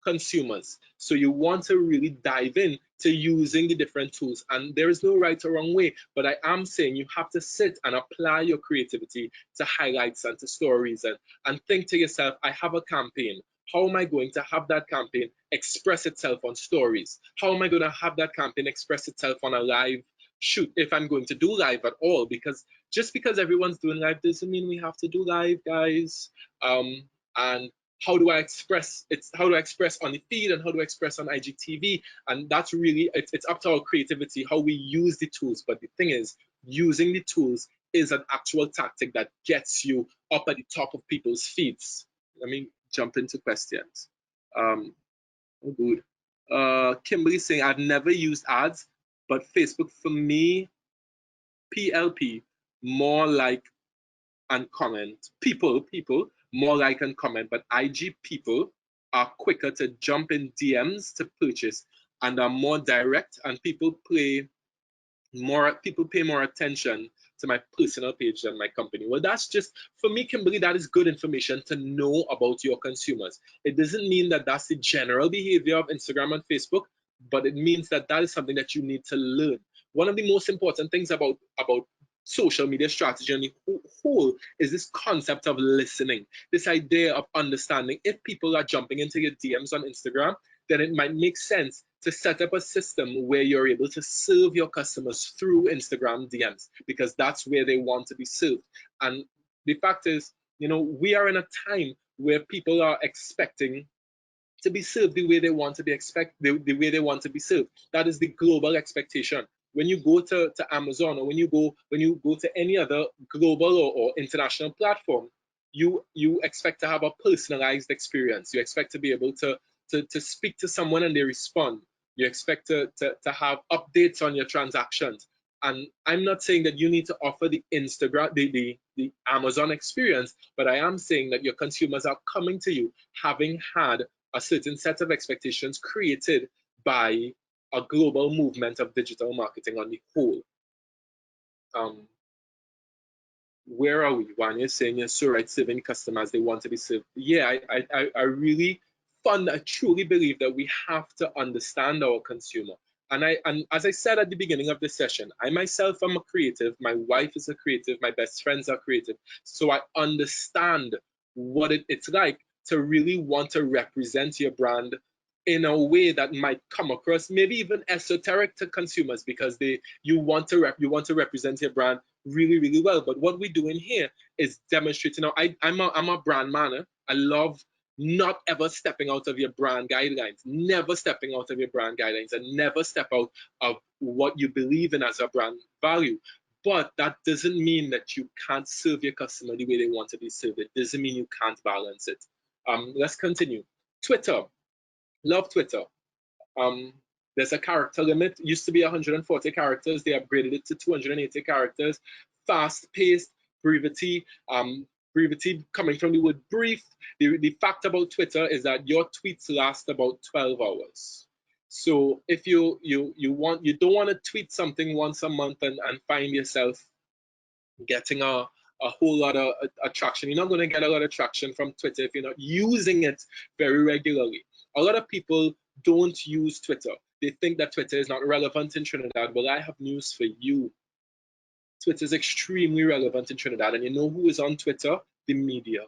Speaker 1: consumers. So you want to really dive in to using the different tools, and there is no right or wrong way, but I am saying you have to sit and apply your creativity to highlights and to stories and think to yourself, I have a campaign. How am I going to have that campaign express itself on stories? How am I going to have that campaign express itself on a live shoot, if I'm going to do live at all? Because just because everyone's doing live doesn't mean we have to do live, guys. And how do I express it? How do I express on the feed, and how do I express on IGTV? And that's really, it's up to our creativity, how we use the tools. But the thing is, using the tools is an actual tactic that gets you up at the top of people's feeds. Let me jump into questions. Oh, good. Kimberly saying, I've never used ads, but Facebook for me, PLP, more like and comment. People, more like and comment, but IG people are quicker to jump in DMs to purchase and are more direct, and people pay more attention to my personal page than my company. Well, that's just, for me, Kimberly, that is good information to know about your consumers. It doesn't mean that that's the general behavior of Instagram and Facebook, but it means that that is something that you need to learn. One of the most important things about social media strategy on the whole is this concept of listening, this idea of understanding. If people are jumping into your DMs on Instagram, then it might make sense to set up a system where you're able to serve your customers through Instagram DMs, because that's where they want to be served. And the fact is, you know, we are in a time where people are expecting to be served the way they want to be the way they want to be served. That is the global expectation. When you go to Amazon, or when you go to any other global or international platform, you expect to have a personalized experience. You expect to be able to speak to someone and they respond. You expect to have updates on your transactions. And I'm not saying that you need to offer the Instagram, the Amazon experience, but I am saying that your consumers are coming to you having had a certain set of expectations created by a global movement of digital marketing on the whole. Where are we? When you're saying you're so right, serving customers, they want to be served. Yeah, I really I truly believe that we have to understand our consumer. And as I said at the beginning of the session, I myself am a creative, my wife is a creative, my best friends are creative. So I understand what it's like to really want to represent your brand in a way that might come across maybe even esoteric to consumers, because you want to represent your brand really, really well. But what we're doing here is demonstrating. Now, I'm a brand man. I love not ever stepping out of your brand guidelines, never stepping out of your brand guidelines, and never step out of what you believe in as a brand value. But that doesn't mean that you can't serve your customer the way they want to be served. It doesn't mean you can't balance it. Let's continue. Twitter, love Twitter. There's a character limit. It used to be 140 characters. They upgraded it to 280 characters. Fast-paced, brevity. Brevity coming from the word brief. The fact about Twitter is that your tweets last about 12 hours. So if you don't want to tweet something once a month and find yourself getting a whole lot of attraction, you're not going to get a lot of traction from Twitter if you're not using it very regularly. A lot of people don't use Twitter. They think that Twitter is not relevant in Trinidad. Well, I have news for you. Twitter is extremely relevant in Trinidad. And you know who is on Twitter? The media.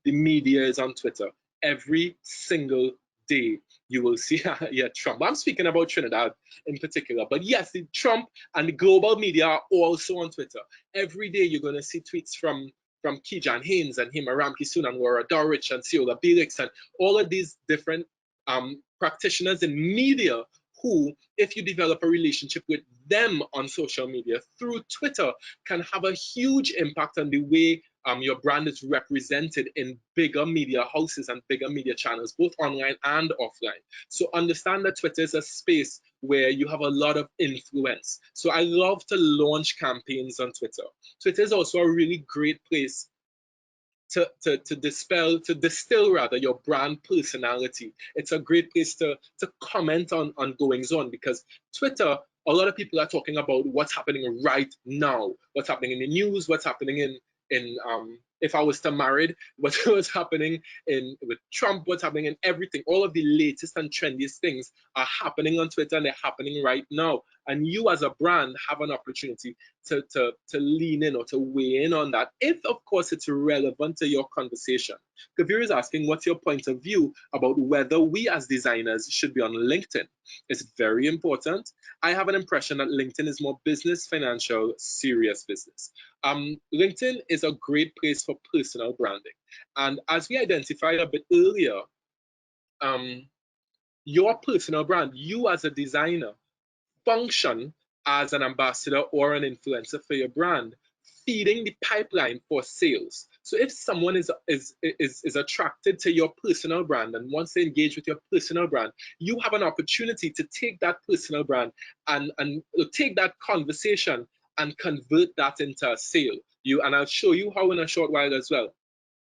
Speaker 1: The media is on Twitter every single day. You will see, yeah, Trump. I'm speaking about Trinidad in particular, but yes, the Trump and the global media are also on Twitter. Every day you're going to see tweets from Kijan Haynes and Hima Ramkissoon and Laura Dorrich and Ciola Belix and all of these different practitioners in media who, if you develop a relationship with them on social media through Twitter, can have a huge impact on the way your brand is represented in bigger media houses and bigger media channels, both online and offline. So understand that Twitter is a space where you have a lot of influence. So I love to launch campaigns on Twitter. Twitter is also a really great place to distill rather your brand personality. It's a great place to comment on goings on, because Twitter, a lot of people are talking about what's happening right now, what's happening in the news, what's happening in if I was to marry, what's happening with Trump, what's happening in everything. All of the latest and trendiest things are happening on Twitter, and they're happening right now. And you as a brand have an opportunity to lean in or to weigh in on that, if of course it's relevant to your conversation. Kabir is asking, what's your point of view about whether we as designers should be on LinkedIn? It's very important. I have an impression that LinkedIn is more business, financial, serious business. LinkedIn is a great place for personal branding. And as we identified a bit earlier, your personal brand, you as a designer, function as an ambassador or an influencer for your brand, feeding the pipeline for sales. So if someone is attracted to your personal brand and wants to engage with your personal brand, you have an opportunity to take that personal brand and take that conversation and convert that into a sale. And I'll show you how in a short while as well.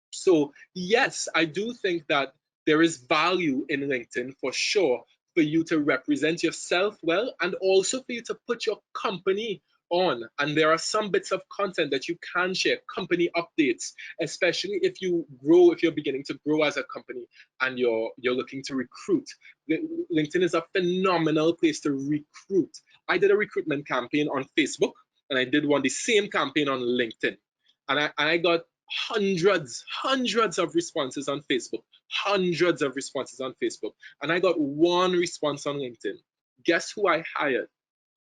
Speaker 1: So yes, I do think that there is value in LinkedIn for sure, for you to represent yourself well, and also for you to put your company on. And there are some bits of content that you can share, company updates, especially if you're beginning to grow as a company and you're looking to recruit. LinkedIn is a phenomenal place to recruit. I did a recruitment campaign on Facebook, and I did the same campaign on LinkedIn. And I got hundreds of responses on Facebook, and I got one response on LinkedIn. Guess who I hired?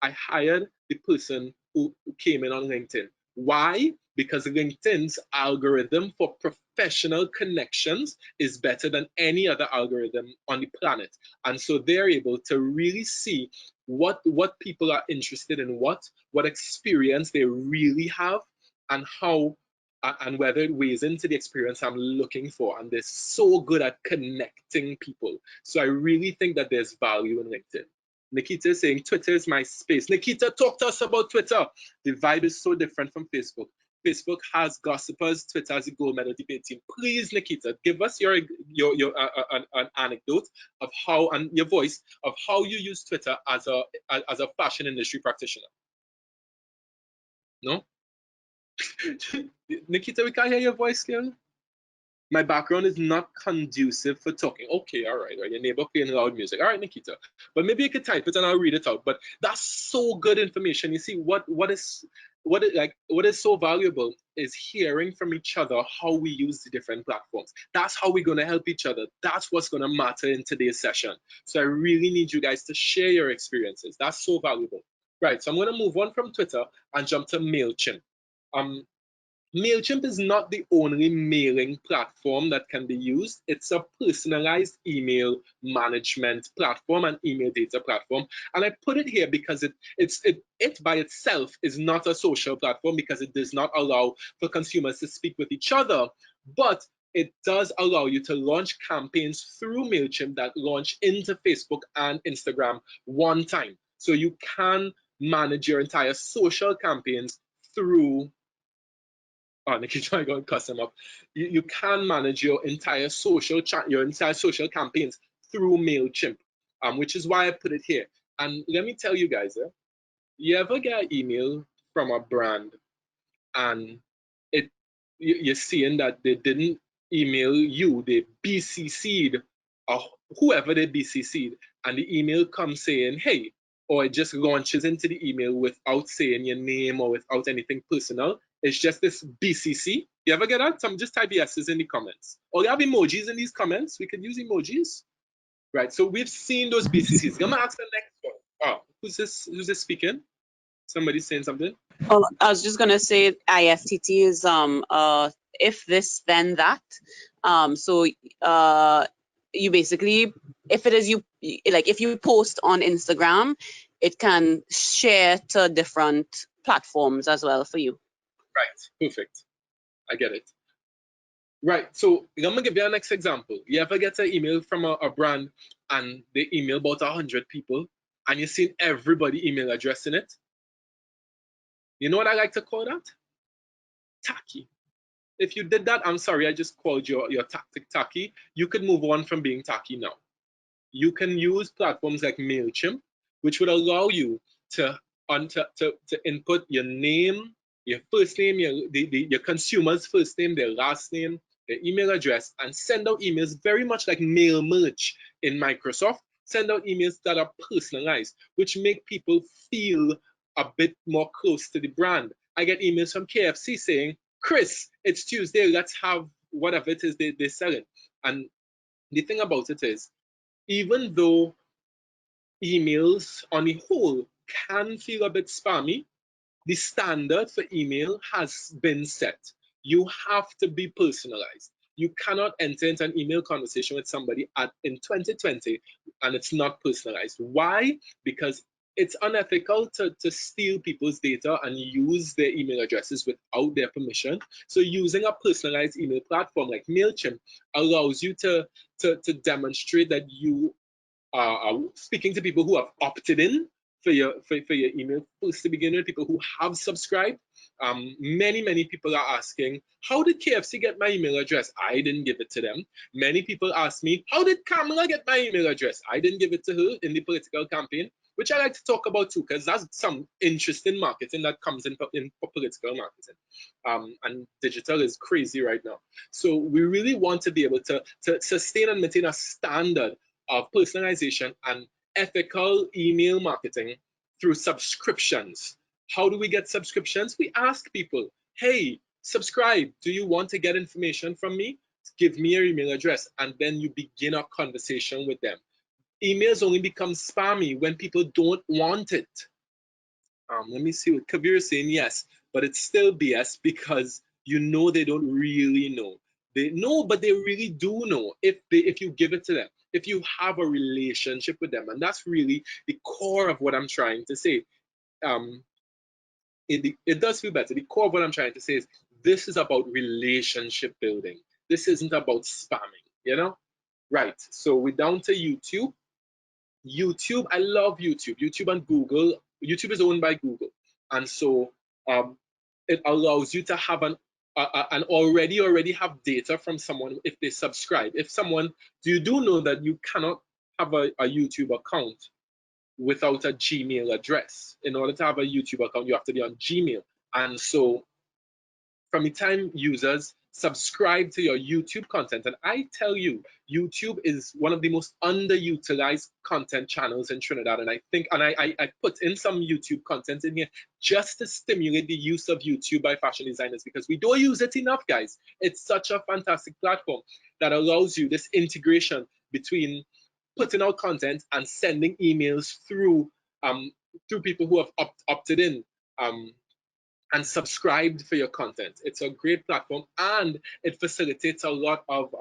Speaker 1: I hired the person who came in on LinkedIn. Why? Because LinkedIn's algorithm for professional connections is better than any other algorithm on the planet. And so they're able to really see what people are interested in, what experience they really have, and how and whether it weighs into the experience I'm looking for. And they're so good at connecting people. So I really think that there's value in LinkedIn. Nikita is saying, Twitter is my space. Nikita, talk to us about Twitter. The vibe is so different from Facebook. Facebook has gossipers, Twitter has a gold medal debate team. Please, Nikita, give us an anecdote of how, and your voice, of how you use Twitter as a fashion industry practitioner. No? Nikita, we can't hear your voice, girl. My background is not conducive for talking. Okay, all right. Your neighbor playing loud music. All right, Nikita. But maybe you could type it and I'll read it out. But that's so good information. You see, what is so valuable is hearing from each other how we use the different platforms. That's how we're going to help each other. That's what's going to matter in today's session. So I really need you guys to share your experiences. That's so valuable. Right, so I'm going to move on from Twitter and jump to MailChimp. MailChimp is not the only mailing platform that can be used. It's a personalized email management platform and email data platform. And I put it here because it by itself is not a social platform because it does not allow for consumers to speak with each other. But it does allow you to launch campaigns through MailChimp that launch into Facebook and Instagram one time. So you can manage your entire social campaigns through Nikki trying to cuss him up. You can manage your entire social campaigns through MailChimp, which is why I put it here. And let me tell you guys, you ever get an email from a brand and you're seeing that they didn't email you, they BCC'd or whoever they BCC'd, and the email comes saying, hey, or it just launches into the email without saying your name or without anything personal. It's just this BCC. You ever get that? Some just type yeses in the comments. Or you have emojis in these comments. We could use emojis. Right. So we've seen those BCCs. I'm gonna ask the next one. Oh, who's this speaking? Somebody saying something?
Speaker 4: Well, I was just gonna say IFTT is if this then that. So you basically, if it is you, like if you post on Instagram, it can share to different platforms as well for you.
Speaker 1: Right, perfect. I get it. Right, so I'm gonna give you a next example. You ever get an email from a brand and they email about 100 people and you've seen everybody email address in it? You know what I like to call that? Tacky. If you did that, I'm sorry, I just called your tactic tacky. You could move on from being tacky now. You can use platforms like MailChimp, which would allow you to input your name, your first name, your consumer's first name, their last name, their email address, and send out emails very much like Mail Merge in Microsoft. Send out emails that are personalized, which make people feel a bit more close to the brand. I get emails from KFC saying, Chris, it's Tuesday, let's have whatever it is they're selling. And the thing about it is, even though emails on the whole can feel a bit spammy, the standard for email has been set. You have to be personalized. You cannot enter into an email conversation with somebody in 2020 and it's not personalized. Why? Because it's unethical to steal people's data and use their email addresses without their permission. So using a personalized email platform like MailChimp allows you to demonstrate that you are speaking to people who have opted in for your email first to begin with, people who have subscribed. Many people are asking, how did KFC get my email address? I didn't give it to them. Many people ask me, how did Kamala get my email address? I didn't give it to her in the political campaign, which I like to talk about too, because that's some interesting marketing that comes in for political marketing. And digital is crazy right now. So we really want to be able to sustain and maintain a standard of personalization and ethical email marketing through subscriptions. How do we get subscriptions? We ask people, hey, subscribe. Do you want to get information from me? Give me your email address, and then you begin a conversation with them. Emails only become spammy when people don't want it. Let me see what Kabir is saying. Yes, but it's still BS because you know they don't really know. They know, but they really do know if you give it to them, if you have a relationship with them. And that's really the core of what I'm trying to say. It does feel better. The core of what I'm trying to say is this is about relationship building. This isn't about spamming, you know? Right, so we're down to YouTube. YouTube, I love YouTube. YouTube and Google. YouTube is owned by Google. And so it allows you to have an already have data from someone if they subscribe. If someone, you do know that you cannot have a YouTube account without a Gmail address. In order to have a YouTube account, you have to be on Gmail. And so from the time users subscribe to your YouTube content, and I tell you, YouTube is one of the most underutilized content channels in Trinidad. And I think, and I put in some YouTube content in here just to stimulate the use of YouTube by fashion designers, because we don't use it enough, guys. It's such a fantastic platform that allows you this integration between putting out content and sending emails through people who have opted in. and subscribed for your content. It's a great platform, and it facilitates a lot of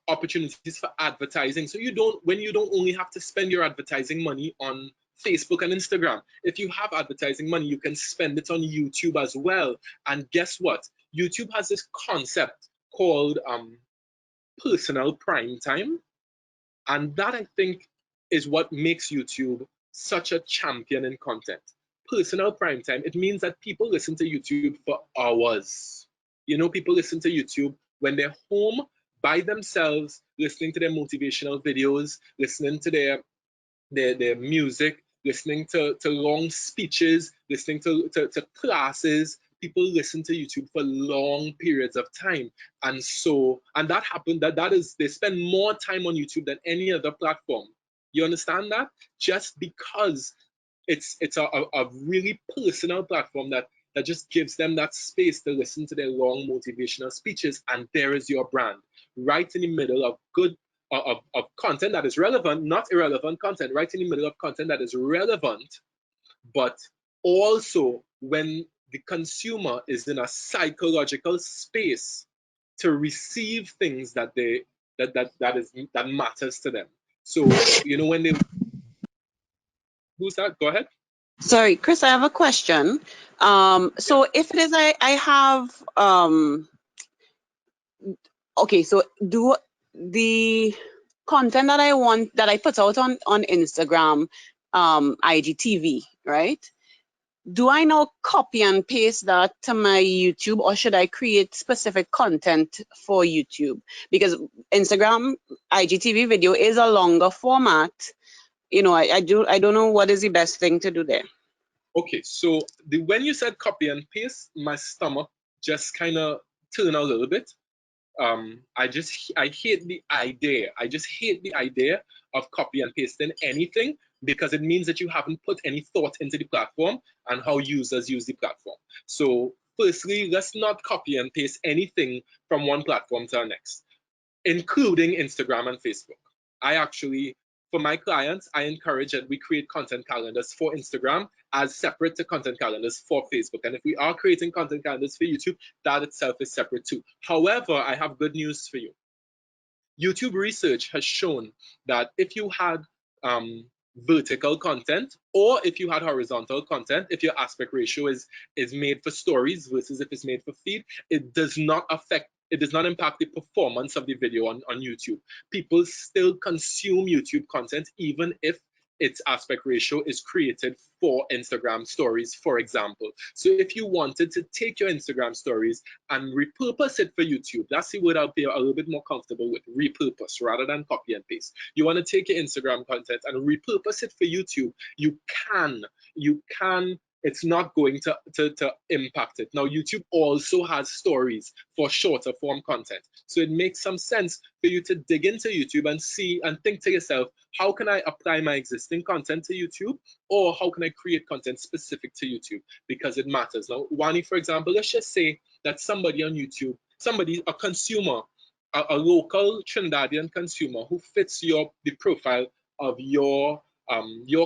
Speaker 1: opportunities for advertising. So when you don't only have to spend your advertising money on Facebook and Instagram. If you have advertising money, you can spend it on YouTube as well. And guess what? YouTube has this concept called personal prime time. And that, I think, is what makes YouTube such a champion in content. Personal prime time, it means that people listen to YouTube for hours. You know, people listen to YouTube when they're home by themselves, listening to their motivational videos, listening to their music, listening to long speeches, listening to classes. People listen to YouTube for long periods of time. And that happened, that is, they spend more time on YouTube than any other platform. You understand that? Just because it's a really personal platform that just gives them that space to listen to their long motivational speeches, and there is your brand right in the middle of good of content that is relevant, not irrelevant content, right in the middle of content that is relevant, but also when the consumer is in a psychological space to receive things that matters to them. So, you know, when they, who's that? Go ahead.
Speaker 4: Sorry, Chris, I have a question. So if it is, I have, okay, so do the content that I want, that I put out on Instagram, IGTV, right? Do I now copy and paste that to my YouTube, or should I create specific content for YouTube? Because Instagram IGTV video is a longer format. You know, I don't know what is the best thing to do there.
Speaker 1: Okay, so when you said copy and paste, my stomach just kind of turned a little bit. I hate the idea. I just hate the idea of copy and pasting anything, because it means that you haven't put any thought into the platform and how users use the platform. So firstly, let's not copy and paste anything from one platform to the next, including Instagram and Facebook. For my clients, I encourage that we create content calendars for Instagram as separate to content calendars for Facebook. And if we are creating content calendars for YouTube, that itself is separate too. However, I have good news for you. YouTube research has shown that if you had vertical content, or if you had horizontal content, if your aspect ratio is made for stories versus if it's made for feed, it does not impact the performance of the video on YouTube. People still consume YouTube content even if its aspect ratio is created for Instagram stories, for example. So if you wanted to take your Instagram stories and repurpose it for YouTube, that's the word I'll be a little bit more comfortable with, repurpose, rather than copy and paste. You want to take your Instagram content and repurpose it for YouTube, you can. It's not going to impact it. Now, YouTube also has stories for shorter form content. So it makes some sense for you to dig into YouTube and see and think to yourself, how can I apply my existing content to YouTube? Or how can I create content specific to YouTube? Because it matters. Now, Wani, for example, let's just say that somebody on YouTube, a consumer, a local Trinidadian consumer who fits the profile of your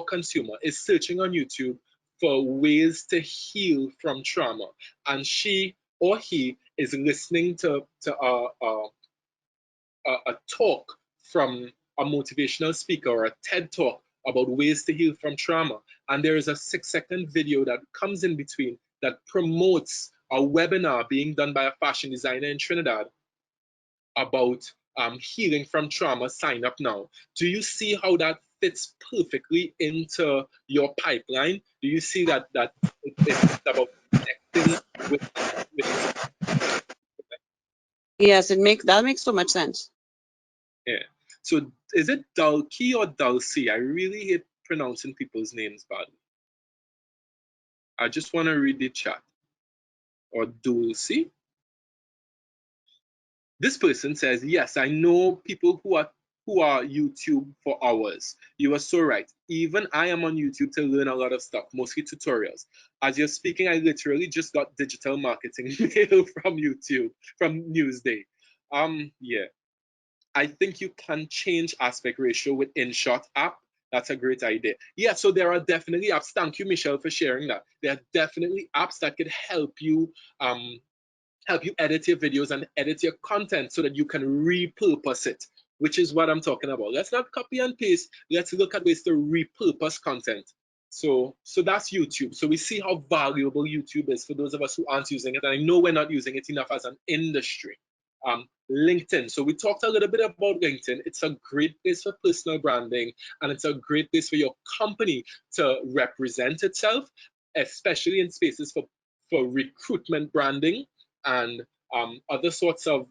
Speaker 1: consumer is searching on YouTube for ways to heal from trauma, and she or he is listening to a talk from a motivational speaker or a TED talk about ways to heal from trauma, and there is a 6-second video that comes in between that promotes a webinar being done by a fashion designer in Trinidad about healing from trauma. Sign up now. Do you see how that fits perfectly into your pipeline? Do you see that it's about connecting with
Speaker 4: Yes, that makes so much sense.
Speaker 1: yeah. So is it Dulcie or Dulcie? I really hate pronouncing people's names badly. I just want to read the chat. Or Dulcie. This person says, yes, I know people who are YouTube for hours. You are so right. Even I am on YouTube to learn a lot of stuff, mostly tutorials. As you're speaking, I literally just got digital marketing mail from YouTube, from Newsday. Yeah. I think you can change aspect ratio with InShot app. That's a great idea. Yeah, so there are definitely apps. Thank you, Michelle, for sharing that. There are definitely apps that could help you edit your videos and edit your content so that you can repurpose it, which is what I'm talking about. Let's not copy and paste. Let's look at ways to repurpose content. So that's YouTube. So we see how valuable YouTube is for those of us who aren't using it. And I know we're not using it enough as an industry. LinkedIn. So we talked a little bit about LinkedIn. It's a great place for personal branding, and it's a great place for your company to represent itself, especially in spaces for recruitment branding and other sorts of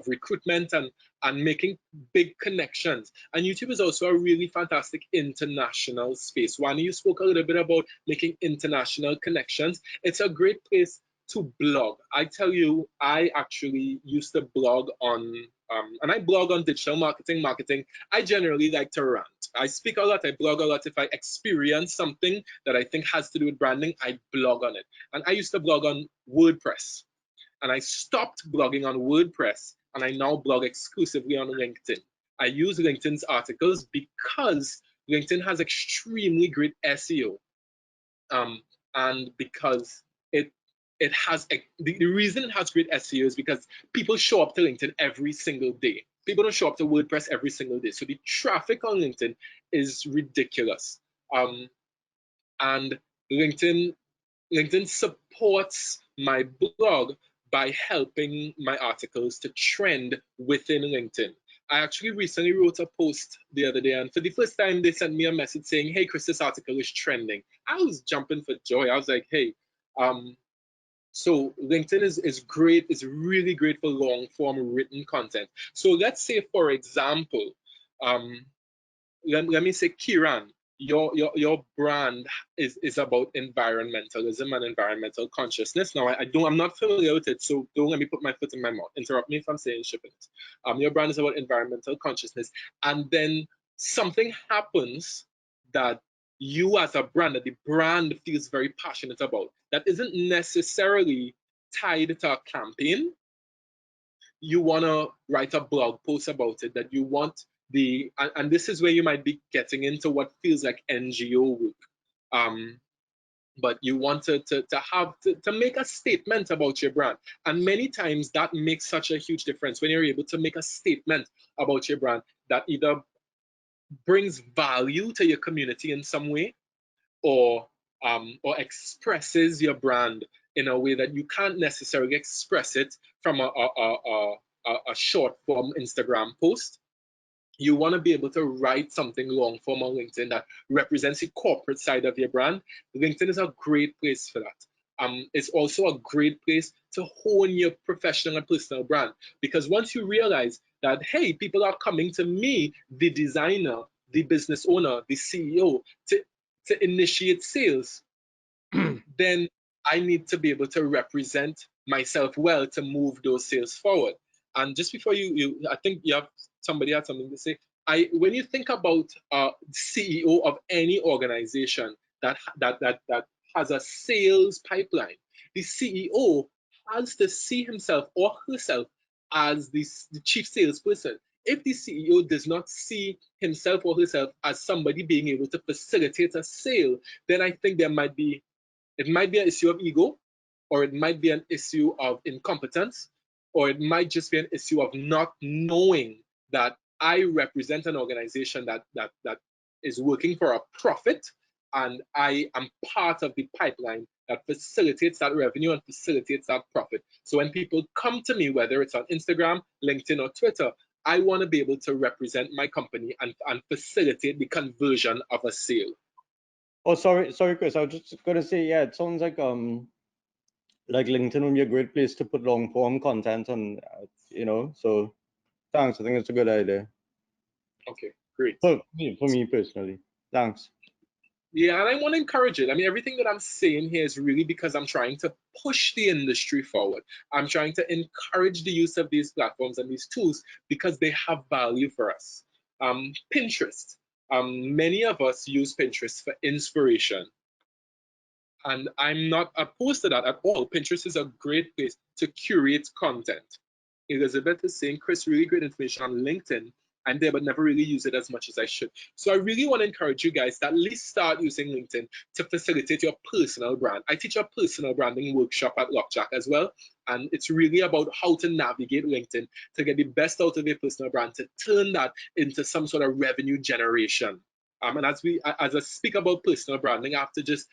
Speaker 1: recruitment and making big connections. And YouTube is also a really fantastic international space. Wani, you spoke a little bit about making international connections. It's a great place to blog. I tell you, I actually used to blog on, and I blog on digital marketing. I generally like to rant. I speak a lot, I blog a lot. If I experience something that I think has to do with branding, I blog on it. And I used to blog on WordPress. And I stopped blogging on WordPress, and I now blog exclusively on LinkedIn. I use LinkedIn's articles because LinkedIn has extremely great SEO, and because it has the reason it has great SEO is because people show up to LinkedIn every single day. People don't show up to WordPress every single day, so the traffic on LinkedIn is ridiculous. And LinkedIn supports my blog by helping my articles to trend within LinkedIn. I actually recently wrote a post the other day, and for the first time, they sent me a message saying, "Hey, Chris, this article is trending." I was jumping for joy. I was like, "Hey," so LinkedIn is great. It's really great for long form written content. So let's say, for example, let me say, Kiran, your brand is about environmentalism and environmental consciousness. Now, I'm not familiar with it, so don't let me put my foot in my mouth. Interrupt me if I'm saying shipping it. Your brand is about environmental consciousness, and then something happens that you as a brand, that the brand feels very passionate about, that isn't necessarily tied to a campaign. You want to write a blog post about it, that you want and this is where you might be getting into what feels like NGO work. But you want to make a statement about your brand. And many times that makes such a huge difference when you're able to make a statement about your brand that either brings value to your community in some way, or expresses your brand in a way that you can't necessarily express it from a short form Instagram post. You want to be able to write something long form on LinkedIn that represents the corporate side of your brand. LinkedIn is a great place for that. It's also a great place to hone your professional and personal brand, because once you realize that, hey, people are coming to me, the designer, the business owner, the CEO, to initiate sales, then I need to be able to represent myself well to move those sales forward. And just before I think somebody had something to say. When you think about CEO of any organization that has a sales pipeline, the CEO has to see himself or herself as the chief salesperson. If the CEO does not see himself or herself as somebody being able to facilitate a sale, then I think it might be an issue of ego, or it might be an issue of incompetence, or it might just be an issue of not knowing that I represent an organization that is working for a profit, and I am part of the pipeline that facilitates that revenue and facilitates that profit. So when people come to me, whether it's on Instagram, LinkedIn, or Twitter, I want to be able to represent my company and facilitate the conversion of a sale.
Speaker 5: Oh, sorry, Chris. I was just gonna say, yeah, it sounds like LinkedIn would be a great place to put long form content on, So thanks. I think it's a good idea.
Speaker 1: Okay, great.
Speaker 5: For me personally, thanks.
Speaker 1: Yeah, and I want to encourage it. I mean, everything that I'm saying here is really because I'm trying to push the industry forward. I'm trying to encourage the use of these platforms and these tools because they have value for us. Pinterest. Many of us use Pinterest for inspiration. And I'm not opposed to that at all. Pinterest is a great place to curate content. Elizabeth is saying, Chris, really great information on LinkedIn I'm there, but never really use it as much as I should. So I really want to encourage you guys to at least start using LinkedIn to facilitate your personal brand. I teach a personal branding workshop at Lockjack as well. And it's really about how to navigate LinkedIn to get the best out of your personal brand, to turn that into some sort of revenue generation. And as I speak about personal branding, I have to just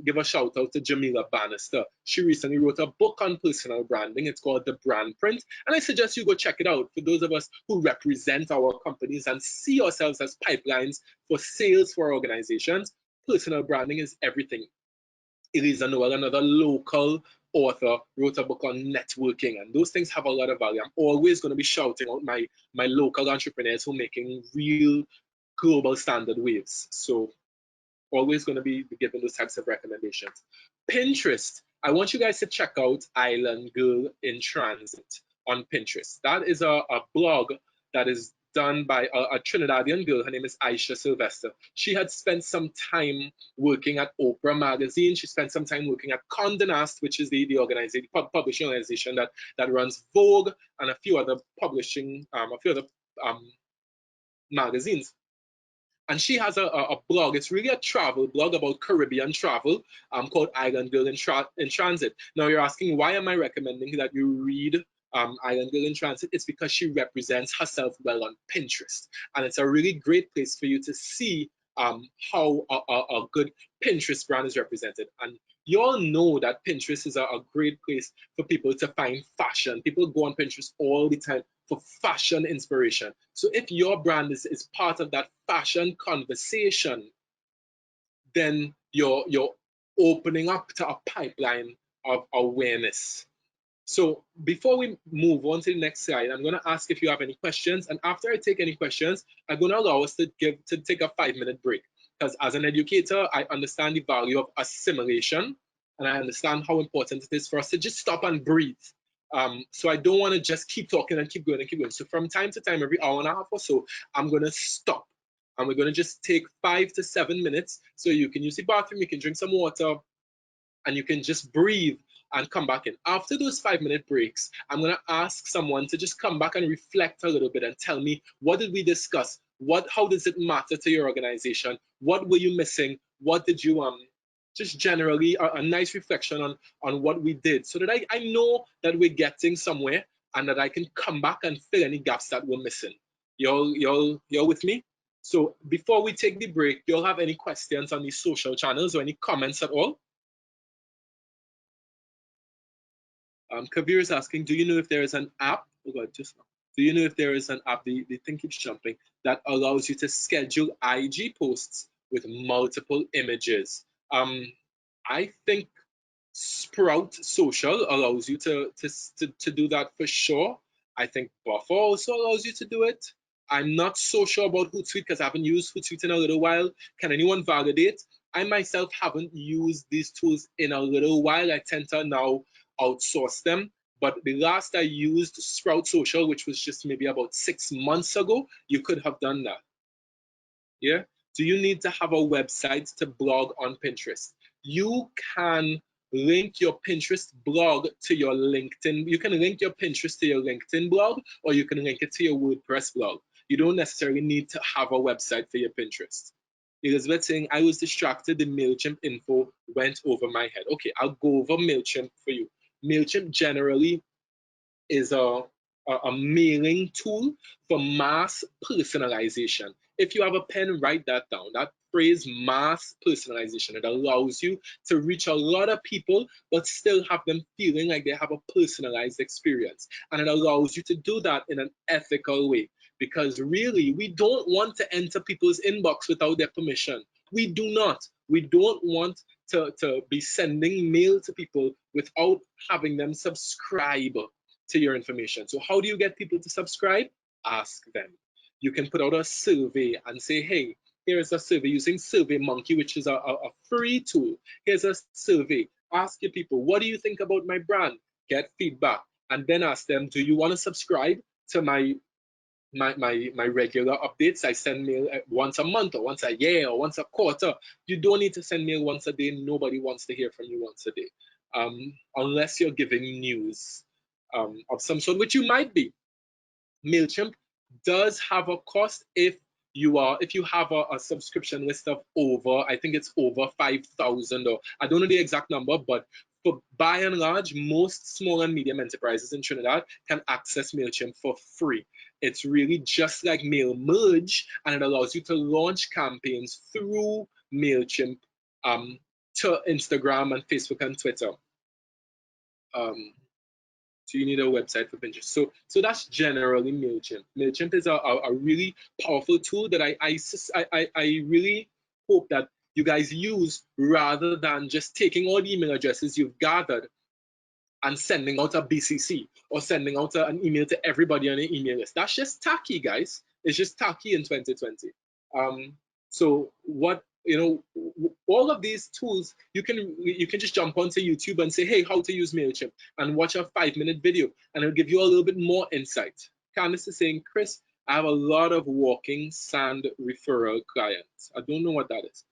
Speaker 1: give a shout out to Jamila Bannister. She recently wrote a book on personal branding. It's called The Brand Print. And I suggest you go check it out for those of us who represent our companies and see ourselves as pipelines for sales for organizations. Personal branding is everything. Elisa Noel, another local author, wrote a book on networking, and those things have a lot of value. I'm always going to be shouting out my local entrepreneurs who are making real global standard waves. So always going to be giving those types of recommendations. Pinterest. I want you guys to check out Island Girl in Transit on Pinterest. That is a blog that is done by a Trinidadian girl. Her name is Aisha Sylvester. She had spent some time working at Oprah Magazine. She spent some time working at Condé Nast, which is the publishing organization that runs Vogue and a few other magazines. And she has a blog. It's really a travel blog about Caribbean travel called Island Girl in Transit. Now you're asking, why am I recommending that you read Island Girl in Transit? It's because she represents herself well on Pinterest. And it's a really great place for you to see how a good Pinterest brand is represented. And you all know that Pinterest is a great place for people to find fashion. People go on Pinterest all the time for fashion inspiration. So if your brand is part of that fashion conversation, then you're opening up to a pipeline of awareness. So before we move on to the next slide, I'm going to ask if you have any questions. And after I take any questions, I'm going to allow us to take a 5-minute break. Because as an educator, I understand the value of assimilation, and I understand how important it is for us to just stop and breathe. So I don't want to just keep talking and keep going and keep going. So from time to time, every hour and a half or so, I'm going to stop. And we're going to just take 5 to 7 minutes. So you can use the bathroom, you can drink some water, and you can just breathe and come back in. After those 5-minute breaks, I'm going to ask someone to just come back and reflect a little bit and tell me, what did we discuss? How does it matter to your organization? What were you missing? What did you just generally a nice reflection on what we did, so that I know that we're getting somewhere and that I can come back and fill any gaps that we're missing. Y'all with me? So before we take the break, y'all have any questions on these social channels or any comments at all? Kabir is asking, do you know if there is an app? Oh God, just now. Do you know if there is an app, the thing keeps jumping, that allows you to schedule IG posts with multiple images? I think Sprout Social allows you to do that for sure. I think Buffer also allows you to do it. I'm not so sure about Hootsuite because I haven't used Hootsuite in a little while. Can anyone validate? I myself haven't used these tools in a little while. I tend to now outsource them. But the last I used Sprout Social, which was just maybe about 6 months ago, you could have done that. Yeah. Do you need to have a website to blog on Pinterest? You can link your Pinterest blog to your LinkedIn. You can link your Pinterest to your LinkedIn blog, or you can link it to your WordPress blog. You don't necessarily need to have a website for your Pinterest. Elizabeth saying, I was distracted, the MailChimp info went over my head. Okay, I'll go over MailChimp for you. MailChimp generally is a mailing tool for mass personalization. If you have a pen, write that down. That phrase, mass personalization, it allows you to reach a lot of people, but still have them feeling like they have a personalized experience. And it allows you to do that in an ethical way. Because really, we don't want to enter people's inbox without their permission. We do not. We don't want to be sending mail to people without having them subscribe to your information. So how do you get people to subscribe? Ask them. You can put out a survey and say, hey, here's a survey using SurveyMonkey, which is a free tool. Here's a survey. Ask your people, what do you think about my brand? Get feedback. And then ask them, do you want to subscribe to my regular updates? I send mail once a month or once a year or once a quarter. You don't need to send mail once a day. Nobody wants to hear from you once a day, unless you're giving news of some sort, which you might be. MailChimp does have a cost if you have a subscription list of over, I think it's over 5,000, or I don't know the exact number, but by and large, most small and medium enterprises in Trinidad can access MailChimp for free. It's really just like MailMerge, and it allows you to launch campaigns through MailChimp to Instagram and Facebook and Twitter. So you need a website for Pinterest. So that's generally MailChimp. MailChimp is a really powerful tool that I really hope that you guys use, rather than just taking all the email addresses you've gathered and sending out a BCC or sending out an email to everybody on the email list. That's just tacky, guys. It's just tacky in 2020. So what, all of these tools, you can just jump onto YouTube and say, hey, how to use MailChimp, and watch a 5-minute video, and it'll give you a little bit more insight. Candice is saying, Chris, I have a lot of walking sand referral clients. I don't know what that is.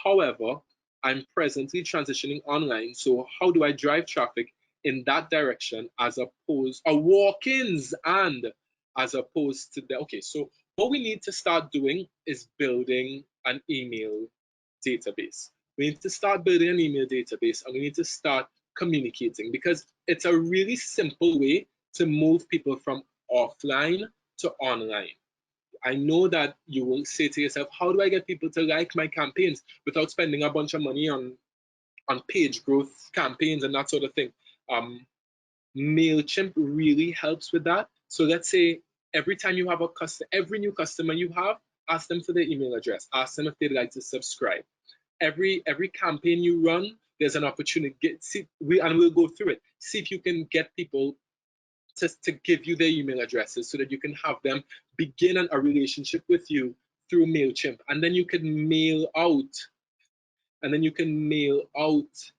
Speaker 1: However, I'm presently transitioning online. So how do I drive traffic in that direction as opposed, or walk-ins, and as opposed to the, okay, so what we need to start doing is building an email database. We need to start building an email database, and we need to start communicating, because it's a really simple way to move people from offline to online. I know that you will say to yourself, how do I get people to like my campaigns without spending a bunch of money on page growth campaigns and that sort of thing? MailChimp really helps with that. So let's say every time you have every new customer you have, ask them for their email address. Ask them if they'd like to subscribe. Every campaign you run, there's an opportunity. And we'll go through it. See if you can get people to give you their email addresses, so that you can have them begin a relationship with you through MailChimp. And then you can mail out.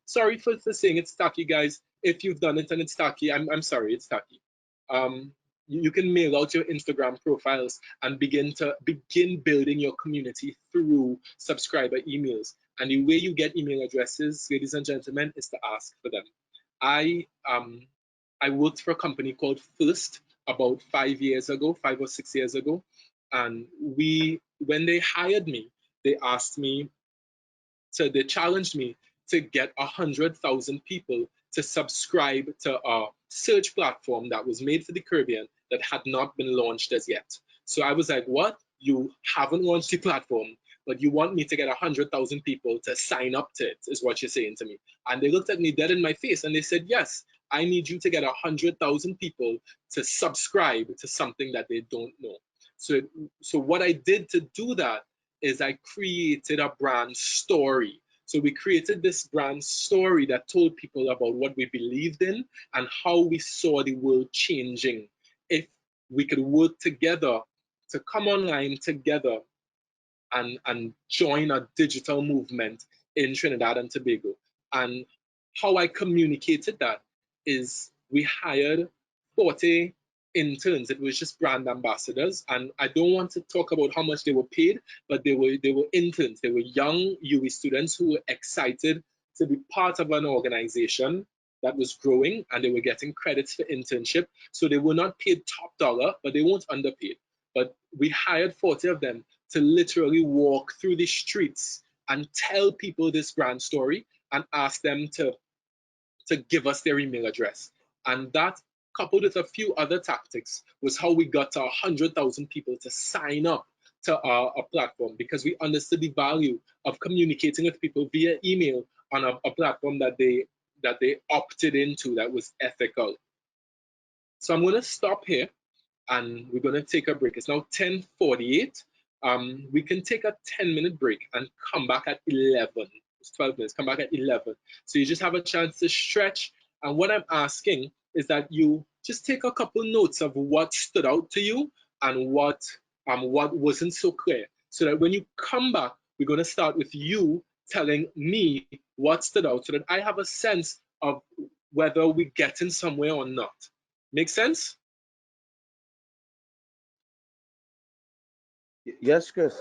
Speaker 1: Sorry for saying it's tacky, guys. If you've done it and it's tacky, I'm sorry, it's tacky. You can mail out your Instagram profiles and begin building your community through subscriber emails. And the way you get email addresses, ladies and gentlemen, is to ask for them. I worked for a company called First about 5 or 6 years ago, and when they hired me, they challenged me to get 100,000 people to subscribe to a search platform that was made for the Caribbean that had not been launched as yet. So I was like, what? You haven't launched the platform, but you want me to get 100,000 people to sign up to it, is what you're saying to me. And they looked at me dead in my face and they said, yes, I need you to get 100,000 people to subscribe to something that they don't know. So what I did to do that is I created a brand story. So we created this brand story that told people about what we believed in and how we saw the world changing if we could work together to come online together and join a digital movement in Trinidad and Tobago. And how I communicated that is we hired 40 interns. It was just brand ambassadors, and I don't want to talk about how much they were paid, but they were interns. They were young UWI students who were excited to be part of an organization that was growing, and they were getting credits for internship. So they were not paid top dollar, but they weren't underpaid. But we hired 40 of them to literally walk through the streets and tell people this brand story and ask them to give us their email address. And that, coupled with a few other tactics, was how we got to 100,000 people to sign up to a platform, because we understood the value of communicating with people via email on a platform that they opted into, that was ethical. So I'm going to stop here and we're going to take a break. It's now 10:48. We can take a 10-minute break and come back at 11. It's 12 minutes, come back at 11. So you just have a chance to stretch. And what I'm asking is that you just take a couple notes of what stood out to you and what wasn't so clear. So that when you come back, we're going to start with you telling me what stood out, so that I have a sense of whether we're getting somewhere or not. Make sense?
Speaker 2: Yes, Chris.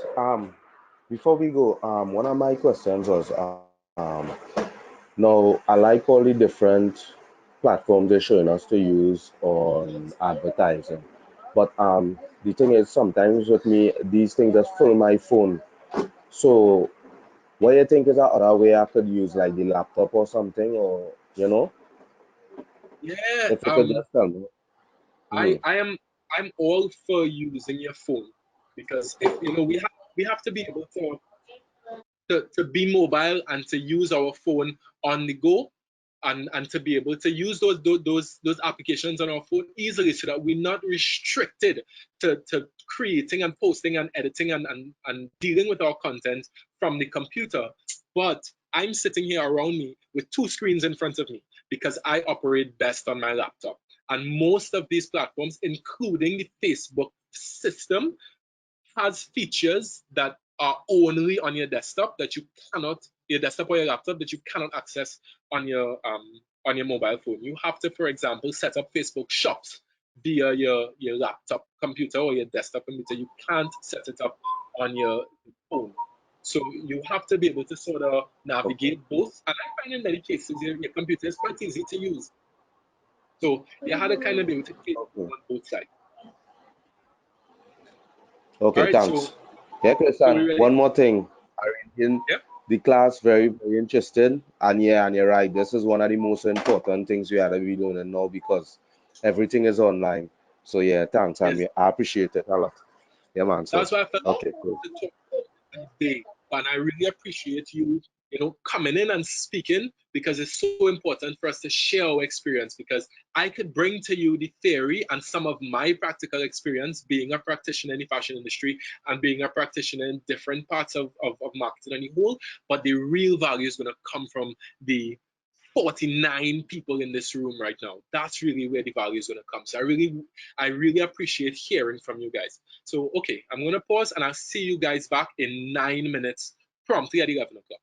Speaker 2: Before we go, one of my questions was, now I like all the different platforms they're showing us to use on advertising, But the thing is, sometimes with me, these things just fill my phone. So what do you think is that other way I could use, like the laptop or something, or
Speaker 1: Yeah,
Speaker 2: if you could just tell me. Mhm.
Speaker 1: I'm all for using your phone, because if we have to be able to be mobile and to use our phone on the go, and to be able to use those applications on our phone easily, so that we're not restricted to creating and posting and editing and dealing with our content from the computer. But I'm sitting here around me with two screens in front of me because I operate best on my laptop. And most of these platforms, including the Facebook system, has features that are only on your desktop, that you cannot, your desktop or your laptop, that you cannot access on your mobile phone. You have to, for example, set up Facebook Shops via your laptop computer or your desktop computer. You can't set it up on your phone. So you have to be able to sort of
Speaker 2: Okay.
Speaker 1: navigate both. And I find in many cases your computer is quite easy to use. So you had to kind of be able to fit
Speaker 2: Okay.
Speaker 1: on both sides. All
Speaker 2: Okay,
Speaker 1: right, so
Speaker 2: thanks. Yeah,
Speaker 1: we
Speaker 2: Christian,
Speaker 1: ready?
Speaker 2: one more thing. I in
Speaker 1: Yeah.
Speaker 2: the class very, very interested. And yeah, and you're right. This is one of the most important things we had to be learning now because everything is online. So yeah, thanks.
Speaker 1: Yes.
Speaker 2: I appreciate it a lot. Yeah, man. So
Speaker 1: That's why I felt
Speaker 2: okay, cool.
Speaker 1: to talk today. And I really appreciate you, coming in and speaking, because it's so important for us to share our experience, because I could bring to you the theory and some of my practical experience being a practitioner in the fashion industry and being a practitioner in different parts of marketing and the whole, but the real value is going to come from the 49 people in this room right now. That's really where the value is going to come. So I really appreciate hearing from you guys. So, okay, I'm going to pause and I'll see you guys back in 9 minutes promptly at 11 o'clock.